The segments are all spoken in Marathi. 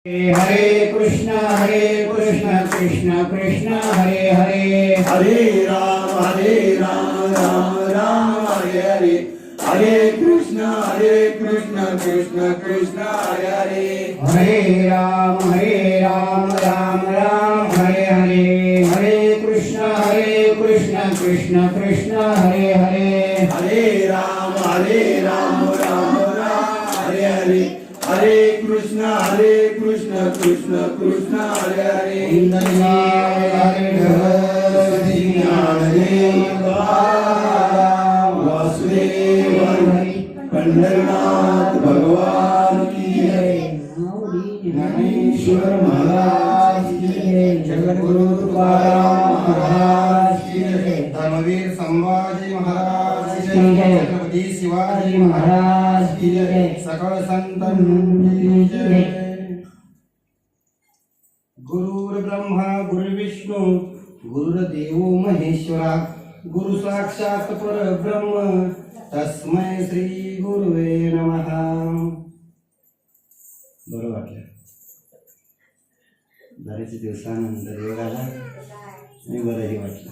हरे कृष्ण कृष्ण कृष्ण हरे हरे, हरे राम राम राम हरे हरे, हरे कृष्ण कृष्ण कृष्ण हरे हरे, हरे राम राम राम हरे हरे, हरे कृष्ण कृष्ण कृष्ण हरे हरे, हरे राम राम हरे हरे, हरे कृष्ण कृष्ण कृष्ण हरे हरे, वासुदेव पंढरनाथ भगवान की जय, ज्ञानेश्वर महाराज की जय, जगद्गुरु तुकाराम महाराज की जय, धर्मवीर संभाजी महाराज की जय, छत्रपति शिवाजी महाराज की जय, सकल संतन की जय। गुरुर्ब्रह्मा गुरुर्विष्णू गुरुर्देवो महेश्वरा, गुरु साक्षात परब्रह्म तस्मै श्री गुरुवे नमः। बरं वाटलं, बरेच दिवसानंतर योग आला आणि बरंही वाटलं.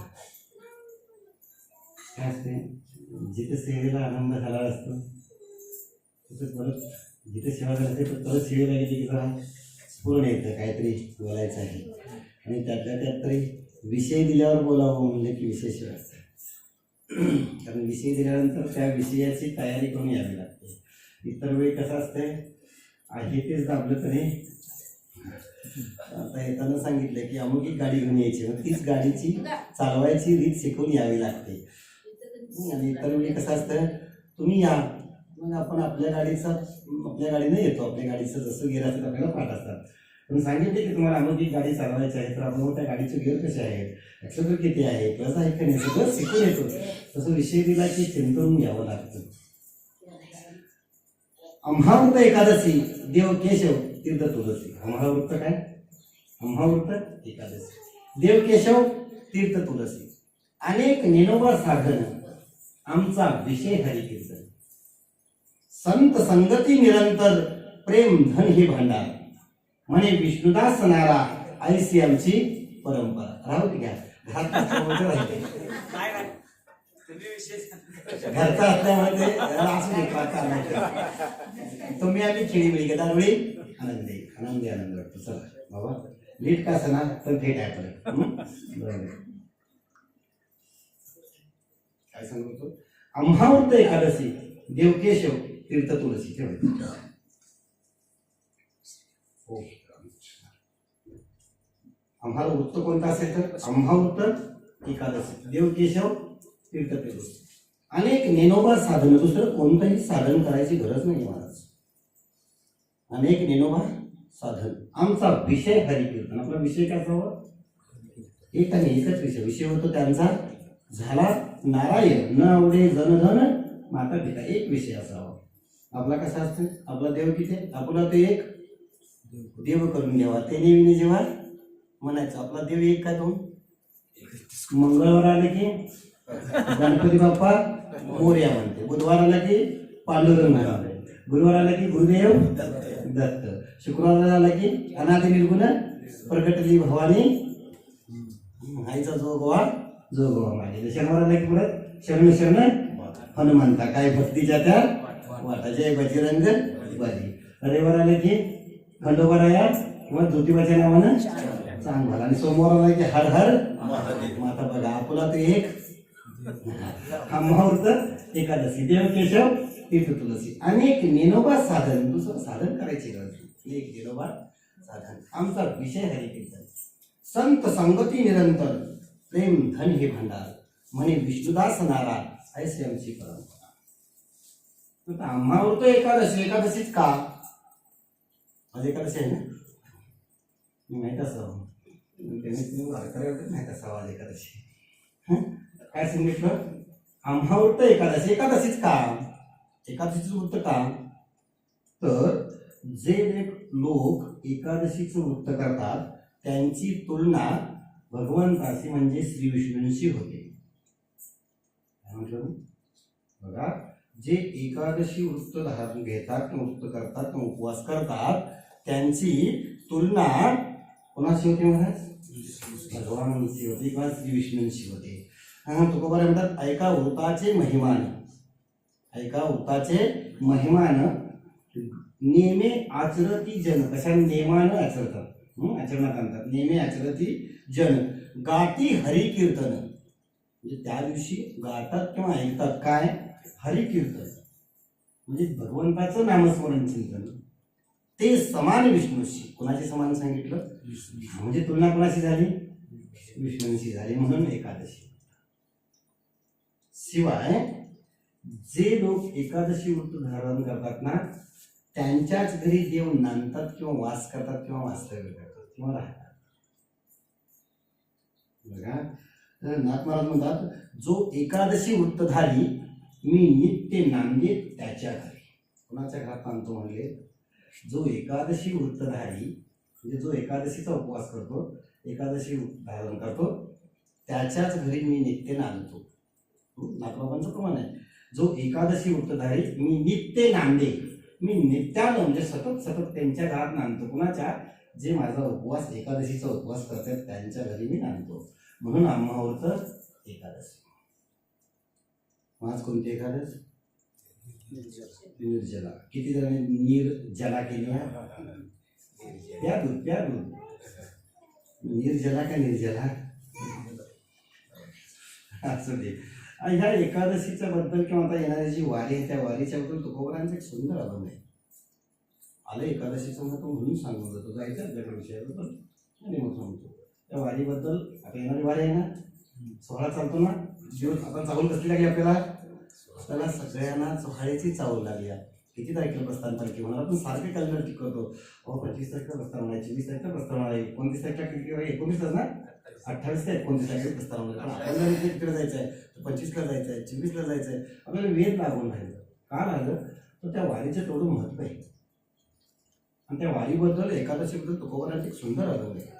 काय असते, जिथे सेवेला आनंद झाला असतो तिथे परत जिथे सेवा करते तर परत सेवेला गेली की जरा पूर्ण येतं, काहीतरी बोलायचं आहे आणि त्यातल्या त्यात तरी विषय दिल्यावर बोलावं म्हणले की विशेष असतं. कारण विषय दिल्यानंतर त्या विषयाची तयारी करून यावी लागते. इतर वेळी कसं असतंय, आहे तेच दाबलं तरी आता येताना सांगितलं की अमुक एक गाडी घेऊन यायची, मग तीच गाडीची चालवायची रीत शिकून यावी लागते. आणि इतर वेळी कसं असतं, तुम्ही या मग आपण आपल्या गाडीने येतो, आपल्या गाडीचं जसं गिअर असतं आपल्याला पाठ असतात. पण सांगितले की तुम्हाला अमुक एक गाडी चालवायची आहे तर आपण त्या गाडीचे गिअर कसे आहेत, ॲक्सिलरेटर किती आहे, प्लस आहे का नाही, सगळं शिकून येतो. तसं विषय दिला की चिंतून घ्यावं लागतं. आम्हावृत एकादशी देव केशव तीर्थ तुलसी. आम्हावृत काय, आम्हावृत एकादशी देव केशव तीर्थ तुलसी, अनेक निनोबा साधन आमचा विषय हरिकीर्तन, संत संगती निरंतर प्रेम धन हे भांडार, म्हणे विष्णुदास नारा ऐसी आमची परंपरा. राहू दे, घ्या घरचा असल्यामुळे तुम्ही आम्ही खेळी मिळी घेता वेळी आनंदी आनंद वाटतो. चला बाबा, लीट का असं ना तर थेट आहे आपलं. बरोबर, काय सांगतो, आम्हावृत एकादशी देवकेशव तीर्थ तुलसी ठेवायचं. आम्हाला वृत्त कोणता असेल तर आम्हावृत एकादशी देवकेशव तीर्थ तुलसी, अनेक नेनोबा साधन, दुसरं कोणतंही साधन करायची गरज नाही महाराज. अनेक नेनोबा साधन आमचा विषय हरिकीर्तन. आपला विषय काय असावा, एक आणि एकच विषय होतो त्यांचा, झाला नारायण न आवडे जन धन माता पिता, एक विषय असावा. आपला कसा असतो, आपला देव किती, आपला ते एक देव करून घ्यावा. ते नेहमी जेव्हा म्हणायचं आपला देव एक का दोन, मंगळवार आले की गणपती बाप्पा मोरया म्हणते, बुधवार आला की पांडुरंग आले, गुरुवार आला की गुरुदेव दत्त, शुक्रवार आला की अनाथ निर्गुण प्रगटली भवानी आईचा जोगवा मागे, शनिवार आला की परत शरण हनुमंता, काय भक्तीच्या त्या वाटा, जय बजरंग बली. रविवार आले की खंडोबाराया किंवा ज्योतिबाच्या नावानं चांग झाला, आणि सोमवार आला की हर हर माता. बघा आपला तो एक आम्हावृत एकादशी देवकेशव तीर्थ तुलसी, अनेक नेनोबा साधन, दुसरं साधन करायची गरज नाही, एक नेनोबा साधन आमचा विषय हरिकीर्तन, संत संगती निरंतर प्रेम धन हे भांडार, म्हणे विष्णुदास नारा ऐसी आमची परंपरा. आम्हावृत एकादशीच का, आज एकादशी आहे ना, माहीत असावं माहीत असावं आज एकादशी. काय सांगितलं, आम्हावृत एकादशीच का, एकादशीचं वृत्त का, तर जे लोक एकादशीचं वृत्त करतात त्यांची तुलना भगवंताशी म्हणजे श्री विष्णूंशी होते. काय म्हटलं बघा, जे एकादशी वृत्त धारण घेतात, वृत्त करतात, उपवास करतात त्यांची तुलना कोणाशी होते महाराज? भगवानांची होती किंवा श्री विष्णूंशी होते. तुकोबा म्हणतात ऐका वृताचे महिमान, ऐका वृताचे महिमान नेमे आचरती जन. कशा नेमानं आचरतात, आचरणात आणतात. नेमे आचरती जन गाती हरिकीर्तन, म्हणजे त्या दिवशी गातात किंवा ऐकतात काय? हरिकीर्तन, म्हणजे भगवंताचं नामस्मरण चिंतन. ते समान विष्णूशी. कोणाचे समान सांगितलं? म्हणजे तुलना कोणाशी झाली? विष्णूंशी झाली, म्हणून एकादशी. शिवाय जे लोक एकादशी व्रत धारण करतात ना, त्यांच्याच घरी देव नांदतात किंवा वास करतात किंवा वास्तव्य करतात किंवा राहतात. बघा, नाथ महाराज म्हणतात जो एकादशी व्रत झाली मी नित्य नांदे त्याच्या घरी. कोणाच्या घरात नांदतो म्हणले? जो एकादशी व्रतधारी, म्हणजे जो एकादशीचा उपवास करतो, एकादशी धारण करतो, त्याच्याच घरी मी नित्य नांदतो. नाथबाबांचं प्रमाण आहे. जो एकादशी व्रतधारी मी नित्य नांदे, मी नित्यानं म्हणजे सतत सतत त्यांच्या घरात नांदतो. कुणाच्या? जे माझा उपवास एकादशीचा उपवास करतात त्यांच्या घरी मी नांदतो. म्हणून आम्हा व्रत एकादशी. आज कोणती एकादश? निर्जला. किती जणांनी निर्जला केली? प्या दूध, प्या दूध. निर्जला का निर्जला? असं ते. ह्या एकादशीच्या बद्दल किंवा आता येणारी जी वारी आहे त्या वारीच्या बद्दल तुकोबारांचं एक सुंदर अनुभव आहे. आलं एकादशीचं महत्व म्हणून सांगून जातो. जायचं आपल्याकडे विषयाबद्दल आणि मग सांगतो. त्या वारीबद्दल आता येणारी वारी आहे ना, सोहळा चालतो ना, दिवस आता चावल कसली लागली आपल्याला? त्याला सगळ्यांना सोहळ्याची चावल लागली. किती तारखेला प्रस्थान पालखी होणार? आपण सारखे कॅलेंडर टिक करतो. 25 तारखेला प्रस्थान होणार, 24 तारखेला प्रस्थान होणार, 29 तारखेला किती? 29 ना, 28 ते 29 तारखेला प्रस्थान होणार. पण आपल्याला तिकडे जायचं आहे, 25ला जायचं आहे, 24ला जायचं आहे. आपल्याला वेध लागून राहिलं. का राहिलं? तर त्या वारीचं तेवढं महत्व आहे. आणि त्या वारीबद्दल एकादशीबद्दल तुकोबारांची एक सुंदर अनुभव आहे.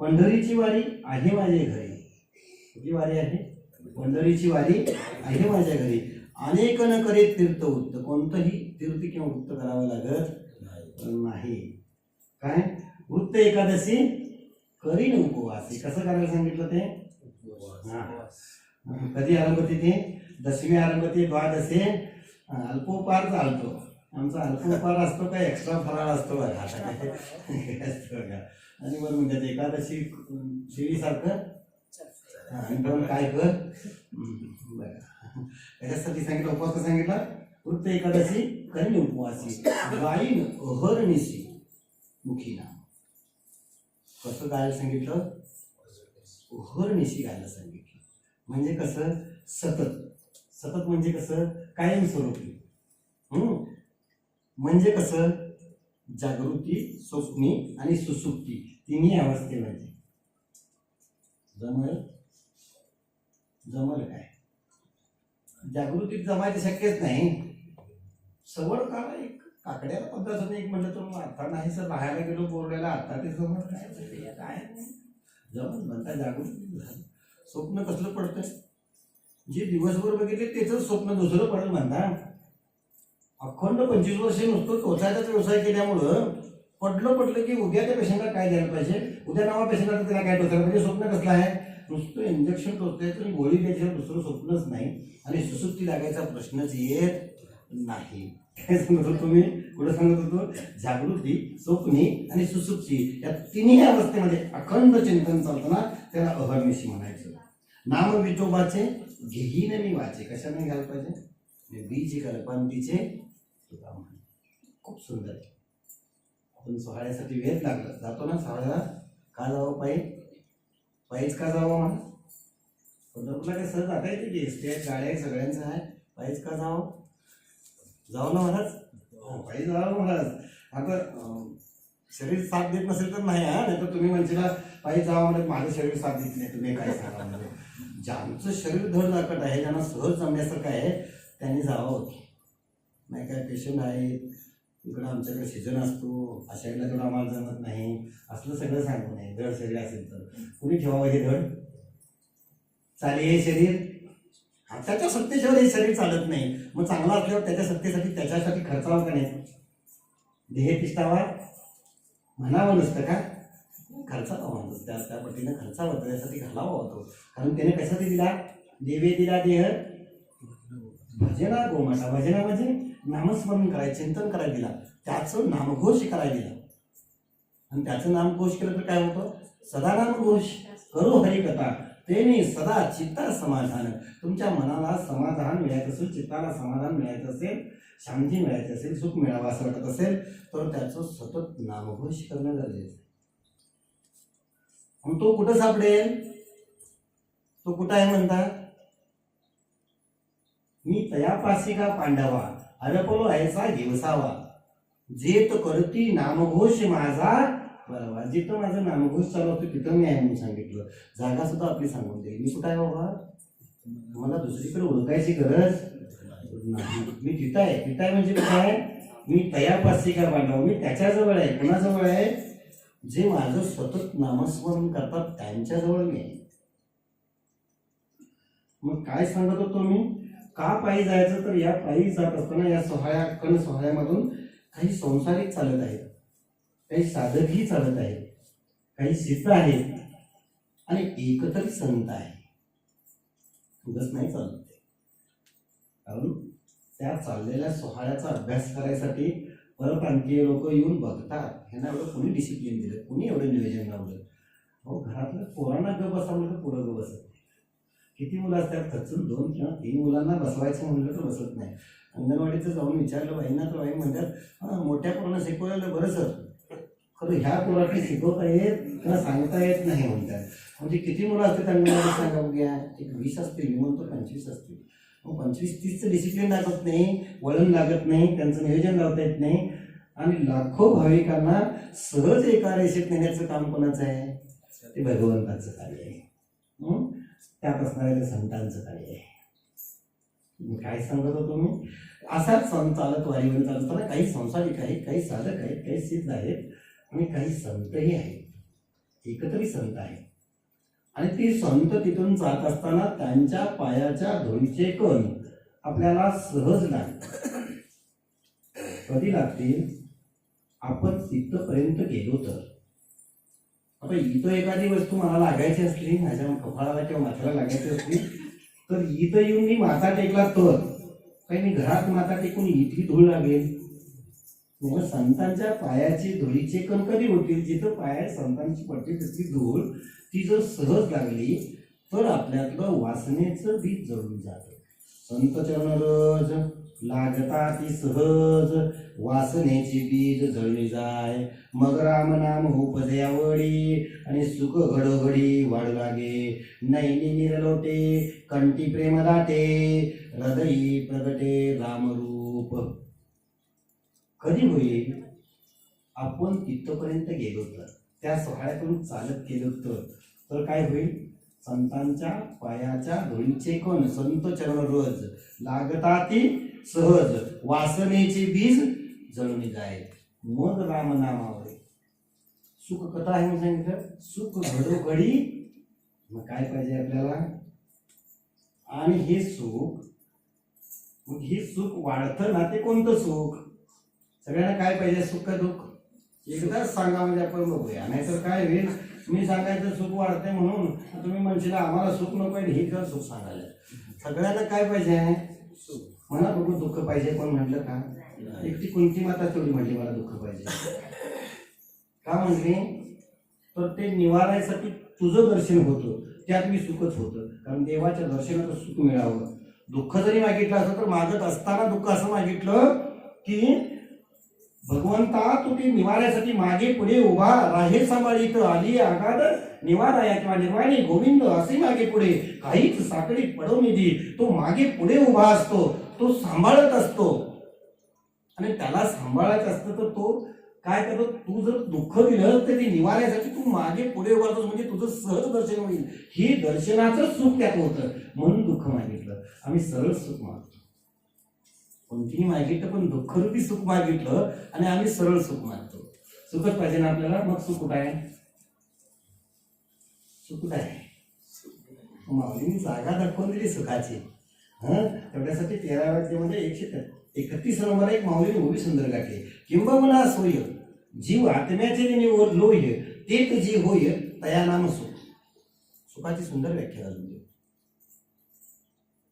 पंढरीची वारी आहे माझ्या घरी. किती वारी आहे? पंढरीची वारी आहे माझ्या घरी. अनेक न करे तीर्थ वृत्त. कोणतंही तीर्थ किंवा वृत्त करावं लागत नाही. काय? वृत्त एकादशी करीन उपवासी. कसं करायला सांगितलं ते? कधी आरंभ होते ते? दशमी आरंभ होते, द्वादशी. अल्पोपहार चालतो. आमचा अल्पोपहार असतो का एक्स्ट्रा फराळ असतो बघा असतो बघा. आणि बरं म्हणतात एकादशी शिळीसारखं आणि पण काय कर बघा. त्याच्यासाठी सांगितलं उपवास का सांगितला? वृत्त एकादशी करीन उपवासी गाईन अहर्निशी मुखी नाम. कसं गायला सांगितलं? अहर्निशी गायला सांगितलं. म्हणजे कसं? सतत. सतत म्हणजे कसं? कायमस्वरूपी. म्हणजे कसं? जागृती, स्वप्नी आणि सुसुप्ती तिन्ही अवस्थेमध्ये. जमल काय? जागृतीत जमायचं शक्यच नाही. सवड काढा. एक काकड्याला पद्धत एक म्हटलं तर मग आता नाही सर बाहेर गेलो बोर्डाला आता ते जमत काय? काय जमत म्हणता जागृती झालं. स्वप्न कसलं पडतंय? जे दिवसभर बघितले त्याच स्वप्न दुसरं पडेल म्हणता. अखंड 25 वर्ष नुसतं टोचायचाच व्यवसाय केल्यामुळं पडलं की उद्या त्या पेशंटला काय द्यायला पाहिजे, उद्या नवा पेशंटला त्याला काय टोचायला पाहिजे. स्वप्न कसलं आहे? नुसतं इंजेक्शन टोचायचं आणि गोळी द्यायचं, दुसरं स्वप्नच नाही. आणि सुसुप्ती लागायचा प्रश्नच येत नाही. काय सांगत होतो तुम्ही? कुठं सांगत होतो? जागृती, स्वप्नी आणि सुसुप्ती या तिन्ही अवस्थेमध्ये अखंड चिंतन चालतं ना, त्याला अहर्निशी म्हणायचं. नाम विठोबाचे घेईन मी वाचे. कशाने घ्यायला पाहिजे? बीज कल्पंतीचे. खूप सुंदर आहे. आपण सोहळ्यासाठी वेळ लागलं जातो ना सोहळ्याला. का जावं? पायीच का जावं? म्हणा पंढरपूरला काय सहज जाता येते की? स्टेट गाड्या सगळ्यांचं आहे. पायीच का जावं? जाऊ ना महाराज. पायी जावं महाराज. आता शरीर साथ देत नसेल तर नाही. नाही तर तुम्ही म्हणशील पायी जावं म्हणत माझं शरीर साथ देत नाही. तुम्ही काय सांगा? म्हणजे ज्यांचं शरीर धडधाकट आहे, ज्यांना सहज जमण्यासारखं आहे त्यांनी जावं. नाही काय पेशंट आहेत इकडं, आमच्याकडे सीझन असतो, अशा वेळेला तेवढं आम्हाला जमत नाही, असलं सगळं सांगू नये. धड शरीर असेल तर कुणी ठेवावं हे धड? चालेल हे शरीर? त्याच्या सत्तेशिवाय हे शरीर चालत नाही. मग चांगला असल्यावर त्याच्या सत्तेसाठी त्याच्यासाठी खर्चावं का नाही? देह तिष्ठावा म्हणावं नसतं का? खर्चावा माणूस त्या पटीनं खर्चावा त्यासाठी घालावा होतो. कारण त्याने कशासाठी दिला? देवे दिला देह भजना गोमाता. भजना म्हणजे नामस्मरण करायला, चिंतन करायला दिला, त्याचं नामघोष करायला दिला. आणि त्याचं नामघोष केलं तर काय होतं? सदा नामघोष करो हरिकथा तेने सदा चित्ता समाधान. तुमच्या मनाला समाधान मिळायचं असेल, चित्ताला समाधान मिळायचं असेल, शांती मिळायची असेल, सुख मिळावं असं वाटत असेल तर त्याचं सतत नामघोष करणं गरजेचं आहे. आणि तो कुठं सापडेल? तो कुठं आहे म्हणता? मी तयापासी का पांडवा अरपलो ऐसा दिवसावा जेत करती नामघोष माझा बरोबर. जिथं माझं नामघोष चालू होतं तिथं मी आहे म्हणून सांगितलं. जागा सुद्धा आपली सांगून देईल. मी कुठं आहे बाबा? मला दुसरीकडे ओळखायची गरज नाही. मी तिथं आहे. तिथं आहे म्हणजे कुठं आहे? मी तयापासी का पांडवा, मी त्याच्याजवळ आहे. कोणाजवळ आहे? जे माझं सतत नामस्मरण करतात त्यांच्याजवळ मी आहे. मग काय सांगत होतो मी? का पायी जायचं? तर या पायी जात असताना या सोहळ्यामधून काही संसारिक चालत आहेत, काही साधकही चालत आहेत, काही सिद्ध आहेत आणि एकतरी संत आहे. उगाच नाही चालत ते. कारण त्या चाललेल्या सोहळ्याचा अभ्यास करायसाठी परप्रांतीय लोक येऊन बघतात. ह्यांना एवढं कोणी डिसिप्लिन दिलं, कोणी एवढं नियोजन लावलं? अहो घरातल्या पोरांना ग बसावलं तर पोरं ग बसत नाही. किती मुलं असतात खचून 2 किंवा 3 मुलांना बसवायचं म्हणलं तर बसत नाही. अंगणवाडीचं जाऊन विचारलं बाईंना तर बाई म्हणतात मोठ्या पोरांना शिकवलेलं बरं सर, खरं ह्या पोरांनी शिकवता येत किंवा सांगता येत नाही म्हणतात. म्हणजे किती मुलं असतात अंगणवाडीत सांगा बघ्या? एक 20 असतील, मी म्हणतो 25 असतील. मग 25-30चं डिसिप्लिन लागत नाही, वळण लागत नाही, त्यांचं नियोजन लावता येत नाही. आणि लाखो भाविकांना सहज एका रेषेत नेण्याचं काम कोणाचं आहे? ते भगवंताचं कार्य आहे. त्यात असणाऱ्या संतांचं कार्य आहे. काय सांगत होतो मी? असाच संत चालत वारीवर चालत असताना काही संसारिक आहेत, काही साधक आहेत, काही सिद्ध आहेत आणि काही संतही आहेत. एकतरी संत आहेत. आणि ते संत तिथून जात असताना त्यांच्या पायाच्या धुळीचे कण आपल्याला सहज लागतात. कधी लागतील? आपण तिथपर्यंत गेलो तर. आता इथं एखादी वस्तू मला लागायची असली, माझ्या कपाळाला किंवा माथ्याला लागायची असली तर इथं येऊन मी माथा टेकला तर काही मी घरात माथा टेकून इतकी धूळ लागेल? मग संतांच्या पायाची धुळीचे कण कधी होतील? जिथं पाया संतांची पडते तिथली धूळ ती जर सहज लागली तर आपल्यातलं वासनेचं बीज जळून जातं. संत चरणरज लागता ती सहज वासनेची बीज जळली जाय. मग राम नाम उपजया वडी आणि सुख घडोघडी वाढू लागे. नैनी निरलोटे कंठी प्रेम दाटे हृदयी प्रगटे रामरूप. कधी होईल? आपण तिथपर्यंत गेलो तर, त्या सोहळ्यातून चालत गेलो तर काय होईल? संतांच्या पायाच्या धुळीचे कण संत चरणरज लागता ती सहज वासनेचे बीज जळून जाय. मग रामनामावर सुख कथा आहे म्हणून सांगितलं. सुख घडोघडी. मग काय पाहिजे आपल्याला? आणि हे सुख, मग हे सुख वाढतं ना ते कोणतं सुख? सगळ्यांना काय पाहिजे? सुख का दुःख? एकदाच सांगा म्हणजे आपण बघूया. नाहीतर काय होईल? मी सांगायचं सुख वाढते म्हणून तुम्ही म्हणशील आम्हाला सुख नको आहे, हे कर सुख सांगायला. सगळ्यांना काय पाहिजे आहे? सुख. मला बघू दुःख पाहिजे कोण म्हटलं का? एकटी कोणती माता तेवढी म्हटली मला दुःख पाहिजे का म्हटली? तर ते निवारायसाठी तुझं दर्शन होतं, त्यात मी सुखच होतं. कारण देवाच्या दर्शनाचं सुख मिळावं. दुःख जरी मागितलं असं तर मागत असताना दुःख असं मागितलं की भगवंता तू ती निवाऱ्यासाठी मागे पुढे उभा राहे सांभाळीत आली आगाद निवाराया किंवा निर्वाणी गोविंद असे मागे पुढे काहीच साखळी पडवून दी. तो मागे पुढे उभा असतो, तो सांभाळत असतो. आणि त्याला सांभाळायचं असतं तर तो काय करतो? तू जर दुःख दिलं तर ते निवाऱ्यासाठी तू मागे पुढे उभा असतोस, म्हणजे तुझं सहज दर्शन होईल. हे दर्शनाचं सुख त्यात होतं म्हणून दुःख मागितलं. आम्ही सरळ सुख मागतो. कोणतीही मागितलं पण दुःखरूपी सुख मागितलं आणि आम्ही सरळ सुख मागतो. सुखच पाहिजे ना आपल्याला. मग सुख कुठं आहे? सुख कुठं आहे? माऊलींनी जागा दाखवून दिली सुखाची. तेवढ्यासाठी 13व्या अध्यायामध्ये 131 नंबर एक माऊलीने उभी सुंदर गाठी. किंबहुना सोय जीव आत्म्याचे लोह्य तेच जी होय तया नाम सुख. सुखाची सुंदर व्याख्या अजून देऊ.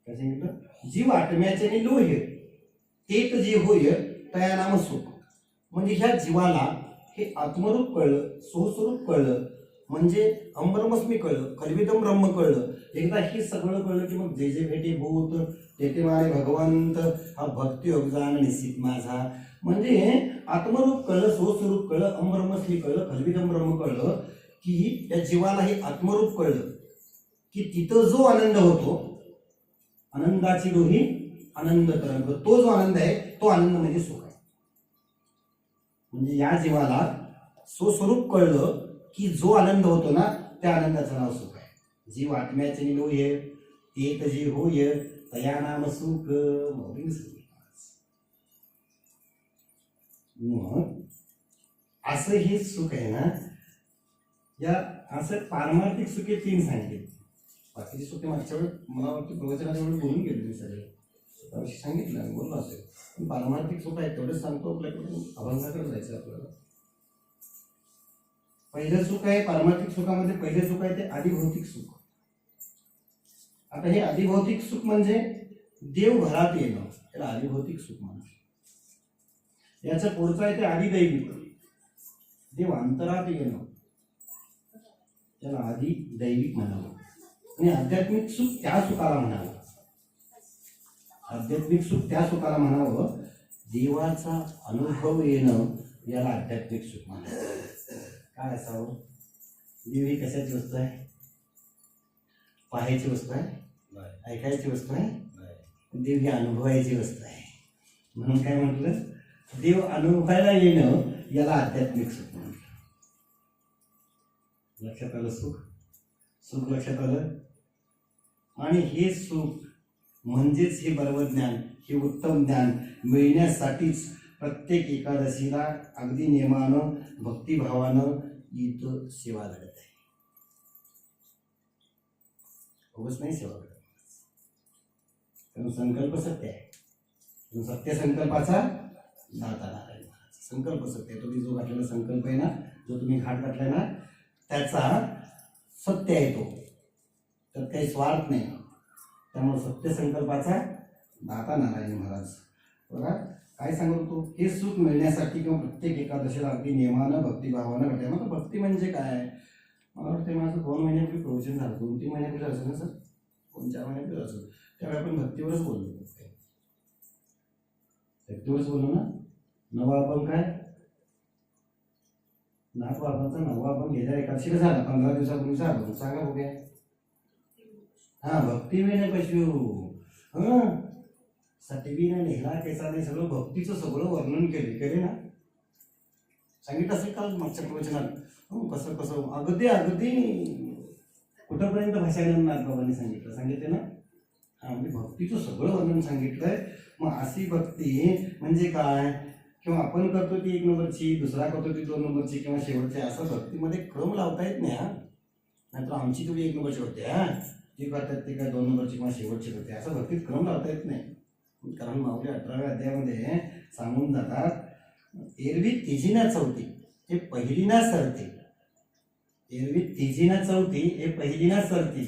काय सांगितलं? जीव आत्म्याचे लोह्य तेच जी होय तया नाम सुख. म्हणजे ह्या जीवाला हे आत्मरूप कळलं, स्वस्वरूप कळलं, म्हणजे अमब्रह्मस्मी कळलं, खलविदम ब्रह्म कळलं. एकदा हे सगळं कळलं की मग जे जे भेटे भूत तेथे मारे भगवंत हा भक्ती योगजान निश्चित माझा. म्हणजे आत्मरूप कळलं, स्वस्वरूप कळलं, अमब्रह्मस्मी कळलं, खलविदम ब्रह्म कळलं की त्या जीवाला हे आत्मरूप कळलं की तिथं जो आनंद होतो, आनंदाची डोही आनंद तरंग, तो जो आनंद आहे तो आनंद म्हणजे सुख आहे. म्हणजे या जीवाला स्वस्वरूप कळलं की जो आनंद होतो ना त्या आनंदाचं नाव सुख आहे. जीव आत्म्याचे निलोय तेत जी होय तया नाम सुख. मग असं हे सुख आहे ना, या असं पारमार्थिक सुखे 3 सांगितले. बाकीची सुखे मागच्या वेळी मला वाटतं प्रवचनाच्या वेळी बोलून गेले मी सगळे स्वतःविषयी सांगितलं, बोललो असेल. पण पारमार्थिक सुख आहे तेवढंच सांगतो. आपल्याकडून अभंगाकडे जायचं आपल्याला. पहिलं सुख आहे पारमार्थिक सुखामध्ये, पहिले सुख आहे ते आदिभौतिक सुख. आता हे आदिभौतिक सुख म्हणजे देव घरात येणं, त्याला आदिभौतिक सुख म्हणतात. याचं पुढचं आहे ते आदिदैविक, देव अंतरात येणं, त्याला आदिदैविक म्हणावं. आणि आध्यात्मिक सुख त्या सुखाला म्हणावं. आध्यात्मिक सुख त्या सुखाला म्हणावं, देवाचा अनुभव येणं याला आध्यात्मिक सुख म्हणावं. काय असावं? देव ही कशाची वस्तू आहे? पाहायची वस्तू आहे? ऐकायची वस्तू आहे? देव ही अनुभवायची वस्तू आहे. म्हणून काय म्हटलं? देव अनुभवायला येणं याला आध्यात्मिक सुख म्हटलं. लक्षात आलं? सुख सुख लक्षात आलं. आणि हे सुख म्हणजेच हे बरोबर ज्ञान, हे उत्तम ज्ञान मिळण्यासाठीच प्रत्येक एकादशीला अगदी नियमानं भक्तिभावानं इथं सेवा घडत आहे. उगाच नाही सेवा घडत. कारण संकल्प सत्य आहे. सत्य संकल्पाचा दाता नारायण महाराज. संकल्प सत्य आहे. तुम्ही जो घातलेला संकल्प आहे ना, जो तुम्ही घाट घातलाय ना, त्याचा सत्य आहे तो. त्यात काही स्वार्थ नाही. त्यामुळे सत्य संकल्पाचा दाता नारायण महाराज. बघा काय सांगतो तो, हे सुख मिळण्यासाठी किंवा प्रत्येक एकादशीला अगदी नियमानं भक्तिभावानं घडते. मग भक्ती म्हणजे काय? मला वाटतं माझं 2 महिन्यापूर्वी प्रवचन झालं, 2-3 महिन्यापूर्वी असेल ना सर, 2-4 महिन्यापूर्वी असेल. त्यावेळी आपण भक्तीवरच बोललो. भक्तीवरच बोललो ना. नवा आपण काय नाथबाबांचा नवा आपण गेल्या एकादशीला झाला, 15 दिवसापूर्वी झाला. सांगा बघूया. हा, भक्ती विने पशु सटवीने नेहला केसा नाही, सगळं भक्तीचं सगळं वर्णन केले ना. सांगितलं असेल काल मागच्या प्रवचनात. कसं कसं अगदी अगदी कुठंपर्यंत भाषागण नाथबाबांनी सांगितले ना. हा, म्हणजे भक्तीचं सगळं वर्णन सांगितलंय. मग अशी भक्ती म्हणजे काय? किंवा आपण करतो ती 1 नंबरची, दुसरा करतो ती 2 नंबरची किंवा शेवटची, असं भक्तीमध्ये क्रम लावता येत नाही. हा, नाहीतर आमची तेवढी 1 नंबरची होते, हा ती करतात ते काय 2 नंबरची किंवा शेवटची करते, असं भक्तीत क्रम लावता येत नाही. कारण माऊली 18व्या अध्यायामध्ये सांगून जातात, एरवी तिजीना चौथी हे पहिलीना सरते. एरवी तिजीना चौथी हे पहिलीना सरती.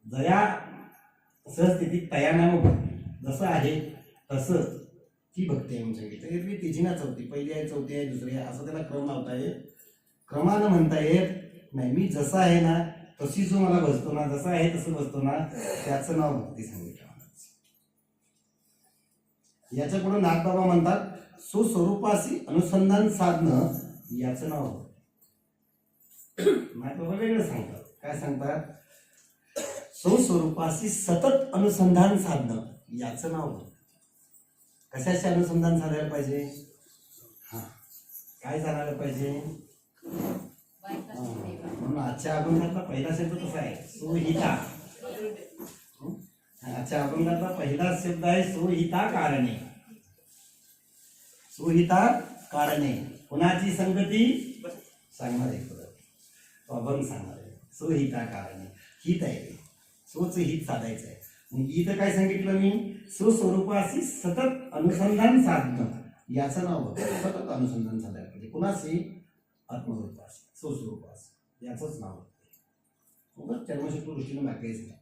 जया सहस्थितीत तया नाम भक्ती. जसं आहे तसं ती भक्ती आहे म्हणून सांगितलं. एरवी तिजीना चौथी, पहिली आहे, चौथी आहे, दुसरी आहे, असं त्याला क्रम लावता येत, क्रमानं म्हणता येत नाही. मी जसा आहे ना तशी जो मला बसतो ना, जसा आहे तसं बसतो ना, त्याचं नाव भक्ती सांगितलं. याच्या पुढे नाथबाबा म्हणतात, सुस्वरूपाशी अनुसंधान साधणं याचं नाव. नाथबाबा वेगळं सांगतात. काय सांगतात? सुस्वरूपाशी सतत अनुसंधान साधणं याचं नाव. कशाचे अनुसंधान साधायला पाहिजे? हा, काय जाणायला पाहिजे? म्हणून आजच्या अभंगातला पहिला शब्द कसा आहे? सुहिता. आजच्या अभंगातला पहिला शब्द आहे सुहिता कारणे. सुहिता कारणे कुणाची संगती सांगणार आहे. अभंग सांगणार आहे. सुहिता कारणे, हित आहे, सोच हित साधायचं आहे. मग इथं काय सांगितलं मी? सुस्वरूपाशी सतत अनुसंधान साधणं याचं नाव होतं. सतत अनुसंधान साधायला पाहिजे. कुणाशी आत्मरूपास स्वस्वरूपास याचंच नाव मग चर्मशक्ती दृष्टीने मागायचं नाही.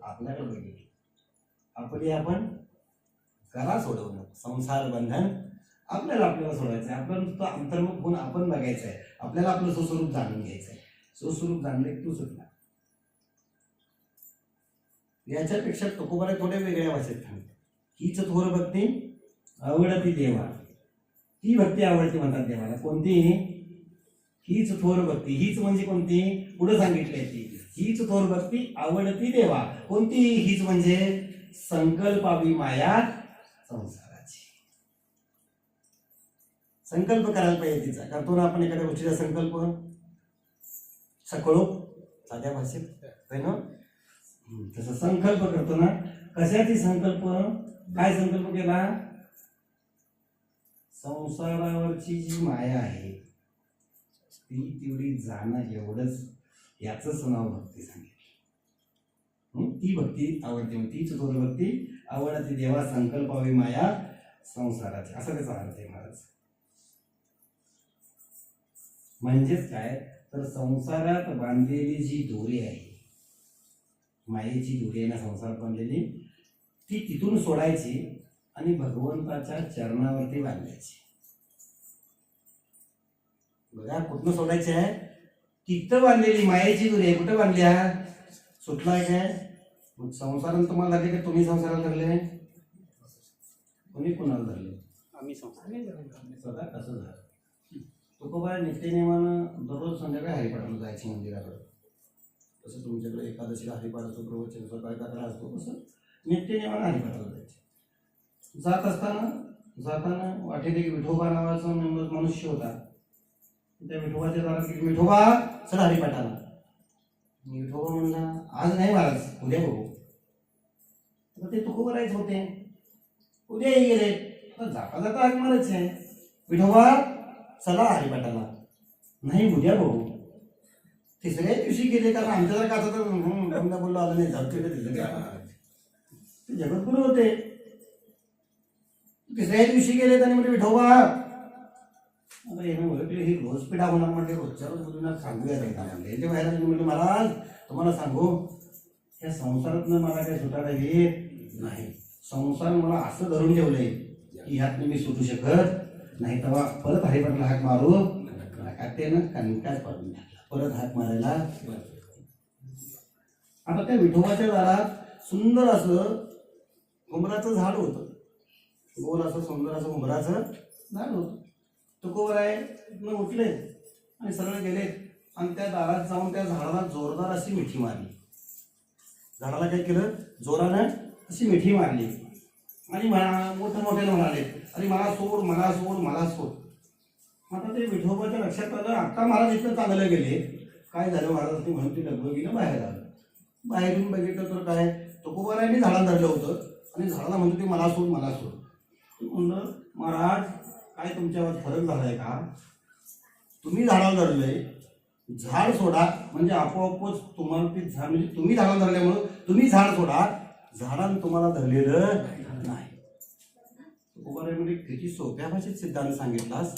आपल्याकडे बघितलं आपण कला सोडवणं संसार बंधन आपल्याला सोडायचं आहे. आपलं नुसतं अंतर्मुख होऊन आपण बघायचं आहे. आपल्याला आपलं स्वस्वरूप जाणून घ्यायचं आहे. स्वस्वरूप जाणले तू सुटला. याच्यापेक्षा तुकोबाने थोड्या वेगळ्या भाषेत सांगतो. हीच थोर भक्ती आवडती देवा. ती भक्ती आवडते म्हणतात देवाला. कोणती? हीच थोर भक्ती. हीच म्हणजे कोणती? पुढे सांगितलंय ती. हीच थोर भक्ती आवडती देवा. कोणती हीच? म्हणजे संकल्पावी माया संसाराची. संकल्प करायला पाहिजे तिचा. करतो ना आपण एखाद्या गोष्टीचा संकल्प सकळो साध्या भाषेत आहे ना. तसं संकल्प करतो ना. कशाची संकल्प? काय संकल्प केला? संसारावरची जी माया आहे ती तेवढी जाणं एवढंच याच नाव भक्ती सांगितलं. ती भक्ती आवडते. तीच थोर भक्ती आवडती देवा संकल्पावी माया संसाराची असा त्याचा अर्थ आहे महाराज. म्हणजेच काय तर संसारात बांधलेली जी दोरी आहे मायेची दोरी आहे ना संसारात बांधलेली ती तिथून सोडायची आणि भगवंताच्या चरणावरती बांधायची. बघा कुठनं सोडायची आहे? तिथं बांधलेली मायेची दोरी आहे. कुठं बांधल्या? सुटलाय काय? मग संसारात तुम्हाला लागले का? तुम्ही संसाराला धरले? कोणी कोणाला धरले? आम्ही संसार स्वतः कसं झालं? तुकोबा नित्यनेमानं दररोज संध्याकाळी हरिपाठाला जायचे मंदिराकडे. तसं तुमच्याकडे एकादशीला हरिपाठाचं प्रवचन सकाळी काकडा असतो तसं नित्यनेमानं हरिपाठाला जायचे. जाताना वाटेत एक विठोबा नावाचा मनुष्य होता. त्या विठोबाच्या दारात की विठोबा चल हरिपाठाला. विठोबा म्हणला आज नाही महाराज उद्या बघू. तर ते तुकोबा राहायचे होते. उद्याही गेले. आता जाता जाता हाक मारायचे आहे विठोबा चला हरिपाठाला. नाही उद्या बघू. तिसऱ्या दिवशी गेले कारण आमच्या का तर बोललो आलं नाही जाऊ ते जगद्गुरु होते. तिसऱ्या दिवशी गेले आणि म्हणजे विठोबा आता येणं ओळखले ही रोज पिढा होणार म्हणजे रोजच्या रोज मुलींना सांगूया म्हणले. ते बाहेर म्हणजे महाराज तुम्हाला सांगू या संसारातनं मला काही सुटायला येत नाही. संसार मला असं धरून ठेवलंय की ह्यातनं मी सुटू शकत नाही. तेव्हा परत हरिपाठाला हाक मारू ते ना कणकाच पाडून टाकला. परत हाक मारायला. आता त्या विठोबाच्या दारात सुंदर असं उंबराचं झाड होतं. गोल असं सुंदर असं उंबराचं झाड होतं. तुकोबराय तिथनं उठले आणि सरळ गेले आणि त्या दारात जाऊन त्या झाडाला जोरदार अशी मिठी मारली. झाडाला काय केलं? जोरानं अशी मिठी मारली आणि मोठ्याने म्हणाले अरे मला सोड मला सोड मला सोड. आता ते विठोबाच्या लक्षात आलं आता महाराज इथं चांगलं गेले. काय झालं महाराज? ते म्हणून ते डबगीनं बाहेर आलं. बाहेरून बघितलं तर काय तुकोबरायांनी झाडाला धरलं होतं आणि झाडाला म्हणतो ते मला सोड मला सोड. म्हणलं महाराज काय तुमच्यावर फरक झालाय का? तुम्ही झाडाला धरलंय झाड सोडा म्हणजे आपोआपच तुम्हाला ते झाड म्हणजे तुम्ही झाडाला धरल्यामुळं तुम्ही झाड सोडा. झाडानं तुम्हाला धरलेलं नाही. तुकोबाराय म्हणजे किती सोप्या भाषेत सिद्धांत सांगितलास.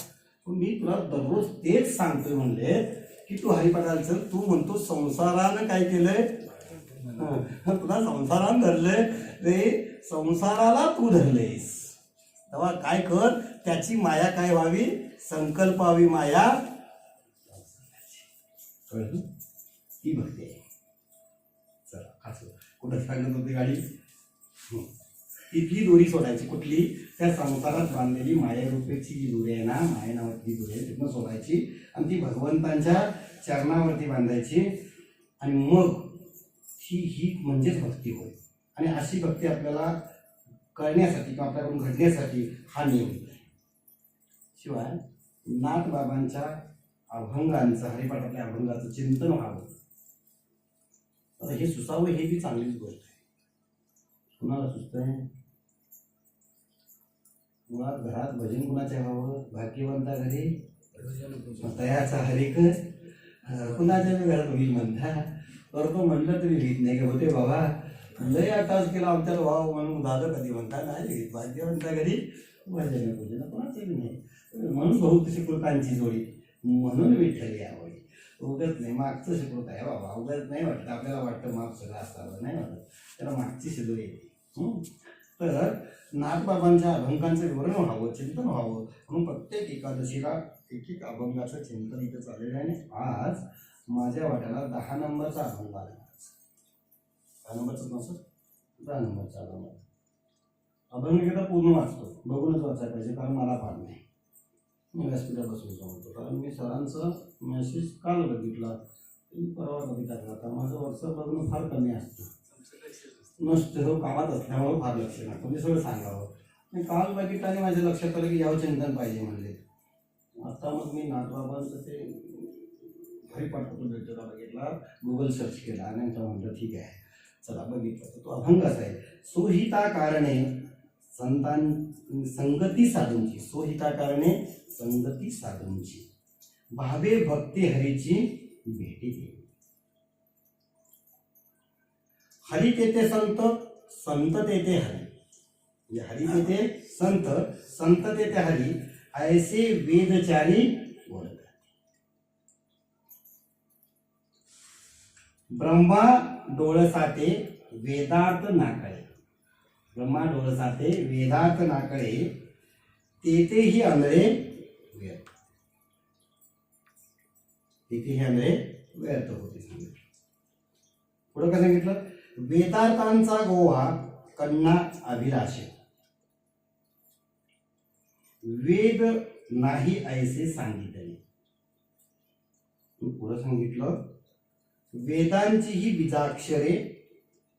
मी तुला दररोज तेच सांगतोय म्हणले की तू हरिपाठाला चल. तू म्हणतो संसारानं काय केलंय? तुला संसारानं धरलंय. ते संसाराला तू धरलेस. तेव्हा काय कर त्याची माया काय व्हावी? संकल्पावी माया. ही भक्ती आहे. चला असं कुठं सांगत होती गाडी? तिथली दोरी सोडायची. कुठली? त्या संसारात बांधलेली मायारूपेची जी दोरी आहे ना माया नावाची दोरी आहे तिथनं सोडायची आणि ती भगवंतांच्या चरणावरती बांधायची आणि मग ही म्हणजेच भक्ती होय. आणि अशी भक्ती आपल्याला कळण्यासाठी किंवा आपल्याकडून घडण्यासाठी हा नियम आहे. शिवाय नाथ बाबांच्या अभंगांचं हरिपाठातल्या अभंगाचं चिंतन व्हावं तर हे सुसावं हे बी चांगलीच गोष्ट आहे. कुणाला सुचत आहे? मुळात घरात भजन कुणाचे व्हावं? भाग्यवंता घरी तयाचा हरिक कुणाच्या घरात होईल म्हणता. करतो म्हणलं तरी लिहित नाही का होते बाबा लय आताच केला आमच्याला व्हावं म्हणून झालं कधी म्हणता नाही. भाग्यवंता घरी भजन पूजन कोणाचंही नाही. म्हणून बहुत सुकृतांची जोडी म्हणून विठ्ठल यावं. उगत नाही मागचं सुकृत आहे बाबा, उगत नाही वाटत. आपल्याला वाटतं माग सगळं असावं, नाही वाटत. त्याला मागची शिदोरी येते. तर नाथबाबांच्या अभंगांचं विवरण व्हावं, चिंतन व्हावं म्हणून प्रत्येक एकादशीला एक एक अभंगाचं चिंतन इथं चाललेलं आहे. आणि आज माझ्या वाट्याला 10 नंबरचा अभंग आला. 10 नंबरचं नसं 10 नंबरचा अभंग. अभंग एकदा पूर्ण वाचतो, बघूनच वाचायला पाहिजे, कारण मला पाठ नाही. मी व्यासपीठात बसून सांगतो, कारण मी सरांचा मेसेज काल बघितला, परवा कधी टाकला. आता माझं व्हॉट्सअप बघणं फार कमी असतं, नसतं हो, कामात असल्यामुळे फार लक्ष लागतं. मी सगळं सांगावं. मी काल बघितलं आणि माझ्या लक्षात आलं की यावं चिंतन पाहिजे म्हणजे. आता मग मी नाथबाबांचं ते हरिपाठातून भेटला बघितला, गुगल सर्च केला आणि नंतर म्हटलं ठीक आहे चला बघितलं. तर तो अभंग असा आहे. सोहिता कारणे संगती साधूंची, सोहिता कारणे संगती साधूंची, भावे भक्ती हरीची भेटी देवी. हरी तेथे संत, संत तेथे हरी. हरी तेथे संत, संत तेथे हरी, ऐसे वेदचारी बोलतात. ब्रह्मा डोळसाते वेदार्थ नाकळे, ब्रह्मा डोळसाते वेदार्थ नाकळे, तेथेही आंधळे व्यर्थ, तेथेही आंधळे व्यर्थ होते. सांगितलं पुढं काय सांगितलं. वेदार्थांचा गोवा कन्ना अभिलाषे, वेद नाही ऐसे सांगितले. पुढं सांगितलं. वेदांची ही बीजाक्षरे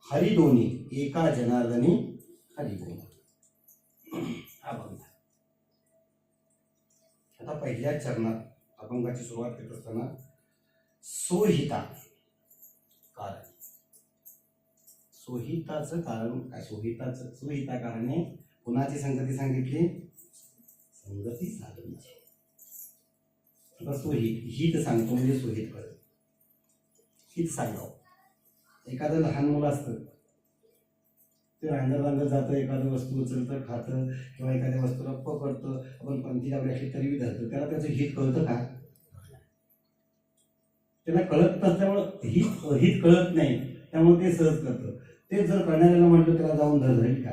हरिदोनी, एका जनार्दनी हरिबोल. हा बघा, आता पहिल्या चरणात अभंगाची सुरुवात करत असताना सोहिता कारण, सोहिताचं कारण काय? सोहिता कारणे कुणाची संगती सांगितली? संगती साधूंची. आता सोहित, हित सांगतो म्हणजे सोहित कळत, हित सांगावं. एखादं लहान मुलं असतं, ते रांगत जातं, एखादं वस्तू उचलतं, खातं, किंवा एखाद्या वस्तूला पकडतं. आपण पंथी लावली असली तरी बी धरतो. त्याला त्याचं हित कळतं का? त्याला कळत नसल्यामुळं हित कळत नाही, त्यामुळे ते सहज करतं. ते जर करणाऱ्याला म्हटलं त्याला जाऊन धरेल का?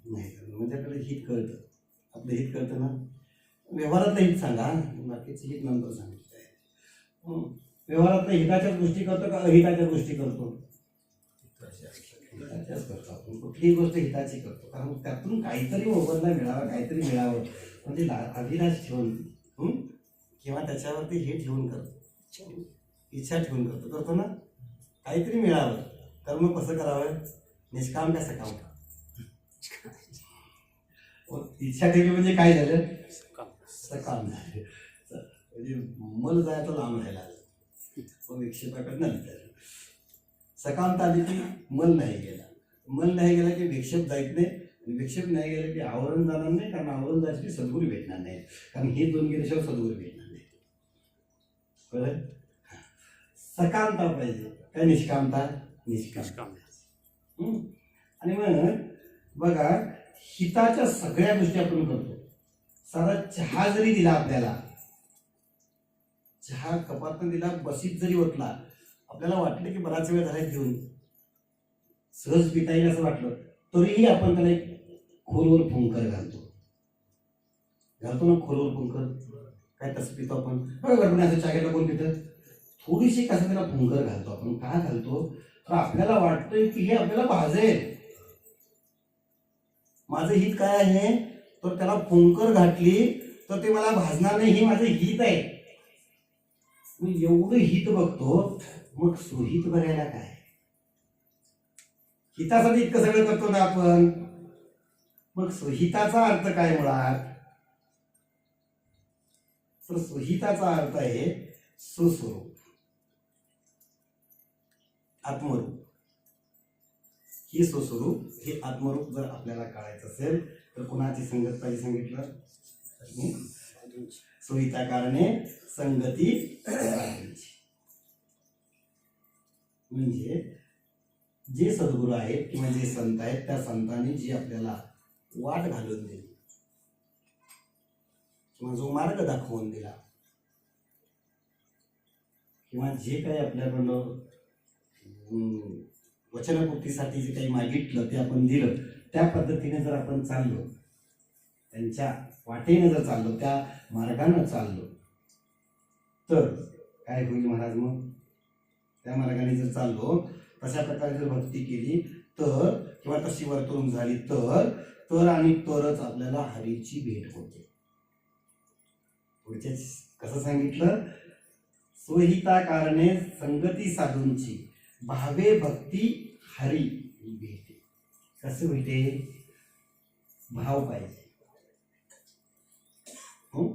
नाही. म्हणजे आपल्याला हित कळतं, आपलं हित कळतं ना. व्यवहारातलं हित सांगा, बाकीचं हित नंतर सांगितलं आहे. व्यवहारातल्या हिताच्याच गोष्टी करतो का अहिताच्या गोष्टी करतो? हिताच्याच करतो आपण. कुठलीही गोष्ट हिताची करतो, कारण त्यातून काहीतरी मोबदला मिळावा, काहीतरी मिळावं म्हणजे अभिलाष ठेवून किंवा त्याच्यावरती हे ठेवून करतो, इच्छा ठेवून करतो ना, काहीतरी मिळावं. तर मग कसं करावं? निष्काम का सकाम? इच्छा ठेवली म्हणजे काय झालं? सकाम झालं. म्हणजे मन जायचं लांब राहायला विक्षेपाकडे नंतर. सकामता आली की मन नाही गेला, मन नाही गेला की विक्षेप जायत नाही, विक्षेप नाही गेला की आवरण जाणार नाही, कारण आवरण जायचं की सद्गुरू भेटणार नाही, कारण हे दोन गेल्याशिवाय सद्गुरू भेटणार नाही. कळलं? सकामता पाहिजे काय? निष्कामता? निष्काम. आणि मग बघा, हिताच्या सगळ्या गोष्टी आपण करतो. साधा चहा जरी दिला आपल्याला, चहा कपातनं दिला, बसीत जरी ओतला, आपल्याला वाटलं की बराच वेळ झाला घेऊन सहज पिता येईल असं वाटलं, तरीही आपण त्याला एक खोलवर फुंकर घालतो ना, खोलवर फुंकर. काय तसं पितो आपण? गडबडीने असं चहा घ्यायला कोण पितं? थोडीशी कसं त्याला फुंकर घालतो आपण. का घालतो? तर आपल्याला वाटतंय की हे आपल्याला भाजेल. माझं हित काय आहे? तर त्याला फुंकर घातली तर ते मला भाजणार नाही, हे माझं हित आहे. मी एवढं हित बघतो, मग सुहित बघायला काय? हितासाठी इतकं सगळं करतो ना आपण. मग सुहिताचा अर्थ काय मुळात? तर सुहिताचा अर्थ आहे सुस्वरूप, आत्मरूप. ही सुस्वरूप, हे आत्मरूप जर आपल्याला कळायचं असेल तर कुणाची संगत पाहिजे सांगितलं? सोहिता कारणे संगती साधूंची. म्हणजे जे सद्गुरू आहेत किंवा जे संत आहेत, त्या संतांनी जी आपल्याला वाट घालून दिली, किंवा जो मार्ग दाखवून दिला किंवा जे काही आपल्याकडं वचनपूर्तीसाठी जे काही मागितलं ते आपण दिलं, त्या पद्धतीने जर आपण चाललो, त्यांच्या वाटेने जर चाललो, त्या मार्गानं चाललो, तर काय होईल महाराज? मग त्या मार्गाने जर चाललो, तशा प्रकारे जर भक्ती केली तर, किंवा तशी वर्तवणूक झाली तर आणि तरच आपल्याला हरीची भेट होते. पुढच्या कसं सांगितलं? स्वहिता कारणे संगती साधूंची भावे भक्ती हरी भेटे. कसं भेटे? भाव पाहिजे. हो,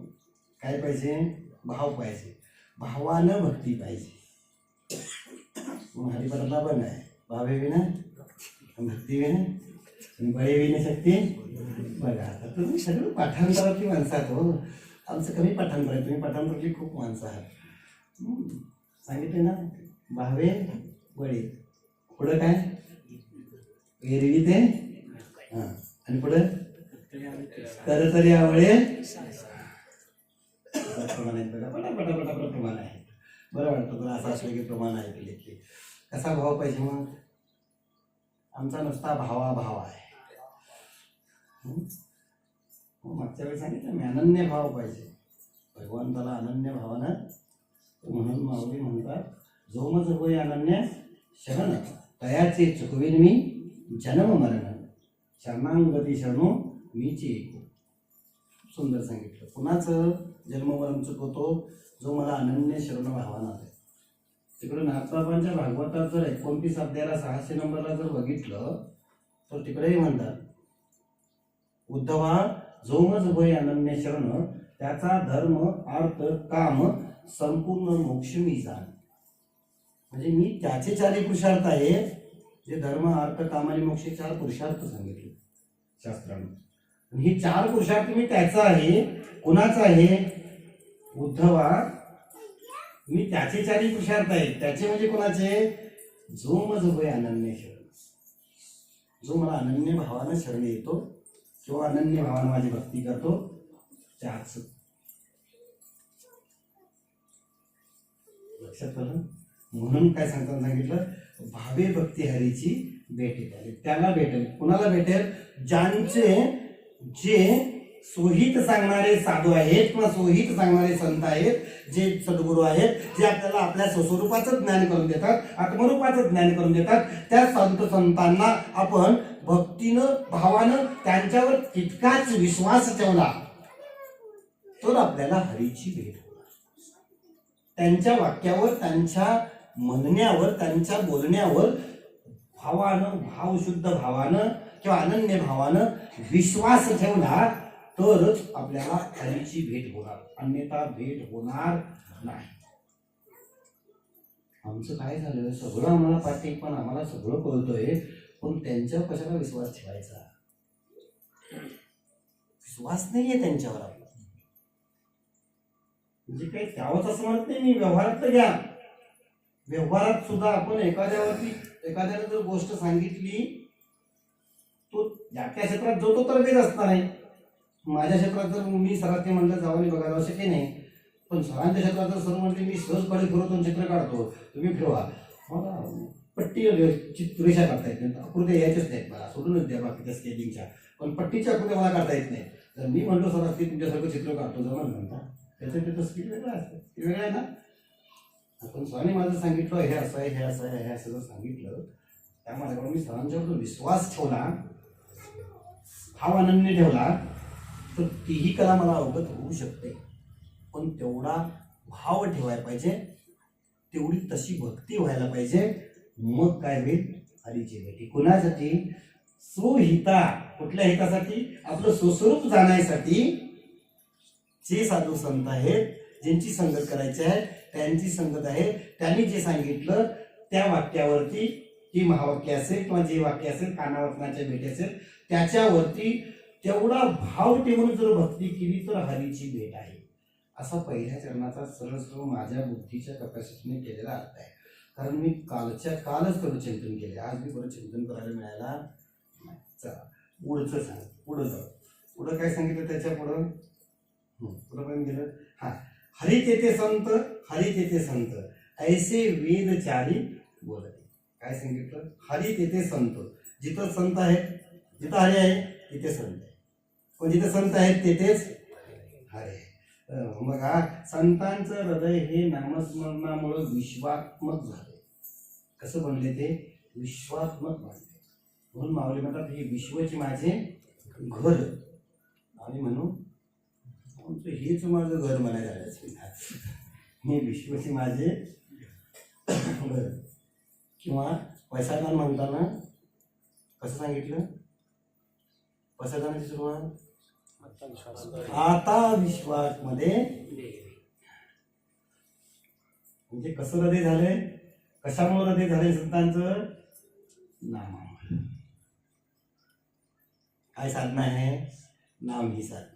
काय पाहिजे? भाव पाहिजे. भावानं भक्ती पाहिजे. मग हरिपदाला पण आहे, भावे विना भक्ती विना आणि बळे विना शक्ती. बघा आता तुम्ही सगळं पाठांतरातली माणसं आहात हो. आमचं कमी पाठांतर आहे, तुम्ही पाठांतरातली खूप माणसं आहात. सांगितले ना, भावे बळे. पुढं काय? एरवी ते हां, आणि पुढं तर तरी आवळे प्रमाण आहेत. बघा पटापटा प्रमाण आहे. बरं वाटतं बरं असं असलं की प्रमाण ऐकले की. कसा भाव पाहिजे? मग आमचा नुसता भाव आहे. मागच्या वेळी सांगितलं मी, अनन्य भाव पाहिजे. भगवंताला अनन्य भावानं, म्हणून माऊली म्हणतात, जो मज होय अनन्य शरण तयाचे चुकवीन मी जन्म मरण शरणांगती शरणो मीची ऐकू. सुंदर सांगितलं. कुणाचं जन्ममरण चुकवतो? जो मला अनन्य शरण भावानं आहे. तिकडे नाथबाबांच्या भागवतात जर 29 अध्यायाला 600 नंबरला जर बघितलं तर तिकडेही म्हणतात, उद्धवा जो मज होय अनन्य शरण त्याचा धर्म अर्थ काम संपूर्ण मोक्ष मी जाण. म्हणजे मी त्याचे 4 पुरुषार्थ आहे, जे धर्म अर्थ काम आणि मोक्ष 4 पुरुषार्थ सांगितले शास्त्राने. आणि हे 4 पुरुषार्थ मी त्याचा आहे. कुणाचा आहे? उद्धवा मी त्याचे 4 पुरुषार्थ आहेत. त्याचे म्हणजे कोणाचे? जो मज होय अनन्य शरण, जो मला अनन्य भावानं शरण येतो किंवा अनन्य भावानं माझी भक्ती करतो, त्याच. लक्षात आलं? म्हणून काय सांगितलं? भावे भक्ती हरीची भेटेल. त्याला भेटेल. कुणाला भेटेल? ज्यांचे जे सोहित सांगणारे साधू आहेत किंवा सोहित सांगणारे संत आहेत, जे सद्गुरू आहेत, जे आपल्याला आपल्या स्वस्वरूपाचं ज्ञान करून देतात, आत्मरूपाचं ज्ञान करून देतात, त्या संतांना आपण भक्तीनं भावानं त्यांच्यावर तितकाच विश्वास ठेवला तर आपल्याला हरीची भेट होणार. त्यांच्या वाक्यावर, त्यांच्या म्हणण्यावर, त्यांच्या बोलण्यावर भावानं, भावशुद्ध भावानं किंवा अनन्य भावानं विश्वास ठेवला तरच आपल्याला हरीची भेट होणार, अन्यथा भेट होणार नाही. आमचं काय झालं? सगळं आम्हाला पाठी, पण आम्हाला सगळं कळतोय, पण त्यांच्यावर कशाला विश्वास ठेवायचा? विश्वास नाहीये त्यांच्यावर आपला. म्हणजे काही त्यावंच असं म्हणत नाही मी, व्यवहारात तर घ्या. व्यवहारात सुद्धा आपण एखाद्याने जर गोष्ट सांगितली, तो त्या क्षेत्रात जो तो तरबेज असणार आहे. माझ्या क्षेत्रात जर मी सरांनी म्हणलं जावं बघायला शक्य नाही, पण सरांच्या क्षेत्रात जर सर म्हणले मी सहज कडे फिरवतो चित्र काढतो, तुम्ही फिरवा, मला पट्टी रेषा काढता येत नाही, आकृत्या यायच्याच नाहीत मला, सोडूनच द्या बाकीच्या स्केलिंगच्या, पण पट्टीच्या आकृत्या मला काढता येत नाही. जर मी म्हणलो सर असते तुमच्यासारखं चित्र काढतो जमल म्हणता, त्याचं स्किल वेगळं असतं. ते वेगळं आहे ना. आपण सरांनी माझं सांगितलं हे असं आहे, हे असं आहे, हे असं जर सांगितलं, त्यामुळे मी सरांच्यावर विश्वास ठेवला, भाव अनन्य ठेवला, तर तीही कला मला अवगत होऊ शकते. पण तेवढा भाव ठेवायला पाहिजे, तेवढी तशी भक्ती व्हायला पाहिजे. मग काय होईल? हरीची भेटी. कुणासाठी? सुहिता. कुठल्या हितासाठी? आपलं स्वस्वरूप जाण्यासाठी. जे साधू संत आहेत, ज्यांची संगत करायची आहे, त्यांची संगत आहे, त्यांनी जे सांगितलं त्या वाक्यावरती, ती महावाक्य असेल किंवा जे वाक्य असेल, कानावरणाच्या भेटी असेल, त्याच्यावरती तेवढा भाव ठेवून जर भक्ती केली तर हरीची भेट आहे. असा पहिल्या चरणाचा सरळ माझ्या बुद्धीच्या कपॅसिटीने केलेला अर्थ आहे. कारण मी कालच थोडं चिंतन केले, आज मी बरं चिंतन करायला मिळायला नाही. चला पुढचं सांग, पुढं जाऊ. पुढं काय सांगितलं त्याच्या पुढं? कुठपर्यंत गेलं? हा, हरी तेथे संत, हरी तेथे संत, ऐसे वेद चारी बोलते. काय सांगितलं? हरी तेथे संत. जिथं संत आहेत, जिथं हरी आहे तिथे संत आहे. पण जिथे संत आहेत तेथेच हरी आहे. मग हा संतांचं हृदय हे नामस्मरणामुळे विश्वात्मक झाले. कसं बनले ते? विश्वात्मक बनले. म्हणून माऊली म्हणतात हे विश्वचे माझे घर. आणि म्हणून हेच माझं घर म्हणायला हे विश्वचे माझे घर. किंवा पैसादान म्हणताना कसं सांगितलं? पैसादानाची सुरुवात आता विश्वास मध्ये. म्हणजे कसं हृदय झालंय? कशामुळे हृदय झालंय संतांचं? नामामुळे. काय साधना आहे? नाम ही साधना आहे.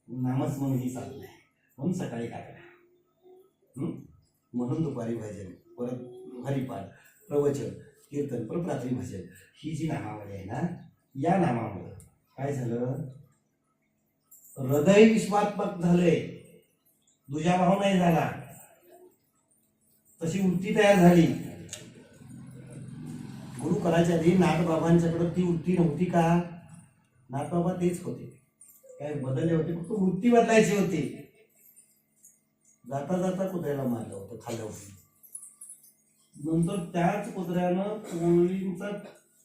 नामच म्हणून ही साधना आहे. म्हणून सकाळी काय करा, म्हणून दुपारी भजन, परत हरिपाठ, प्रवचन, कीर्तन, परत रात्री भजन. ही जी नामावली आहे ना, या नामामुळे काय झालं? हृदय विश्वात्मक झालंय. दुजाभाव नाही झाला. तशी वृत्ती तयार झाली. गुरु करायच्या आधी नाथबाबांच्याकडे ती वृत्ती नव्हती का? नाथबाबा तेच होते. काय बदलले होते? फक्त वृत्ती बदलायची होती. जाता जाता कुत्र्याला मारलं होतं, खाल्लं होतं. नंतर त्याच कुत्र्यानं पोळींचा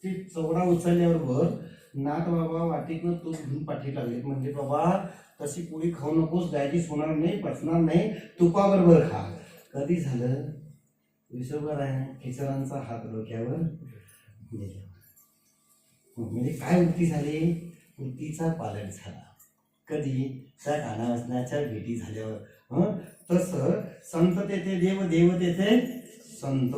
ते चवडा उचलल्याबरोबर नाथबाबा वाटीतनं तूप घेऊन पाठी लागले. म्हणजे बाबा तशी पोळी खाऊ नकोस, डायजेस्ट होणार नाही, पचणार नाही, तुपाबरोबर खा. कधी झालं? विसरभर आहे केसरांचा हात डोक्यावर गेला. म्हणजे काय वृत्ती झाली? वृत्तीचा पालन झाला. कधी? त्या कानावाचनाच्या भेटी झाल्यावर. तसं संत तेथे देव, देव तेथे संत.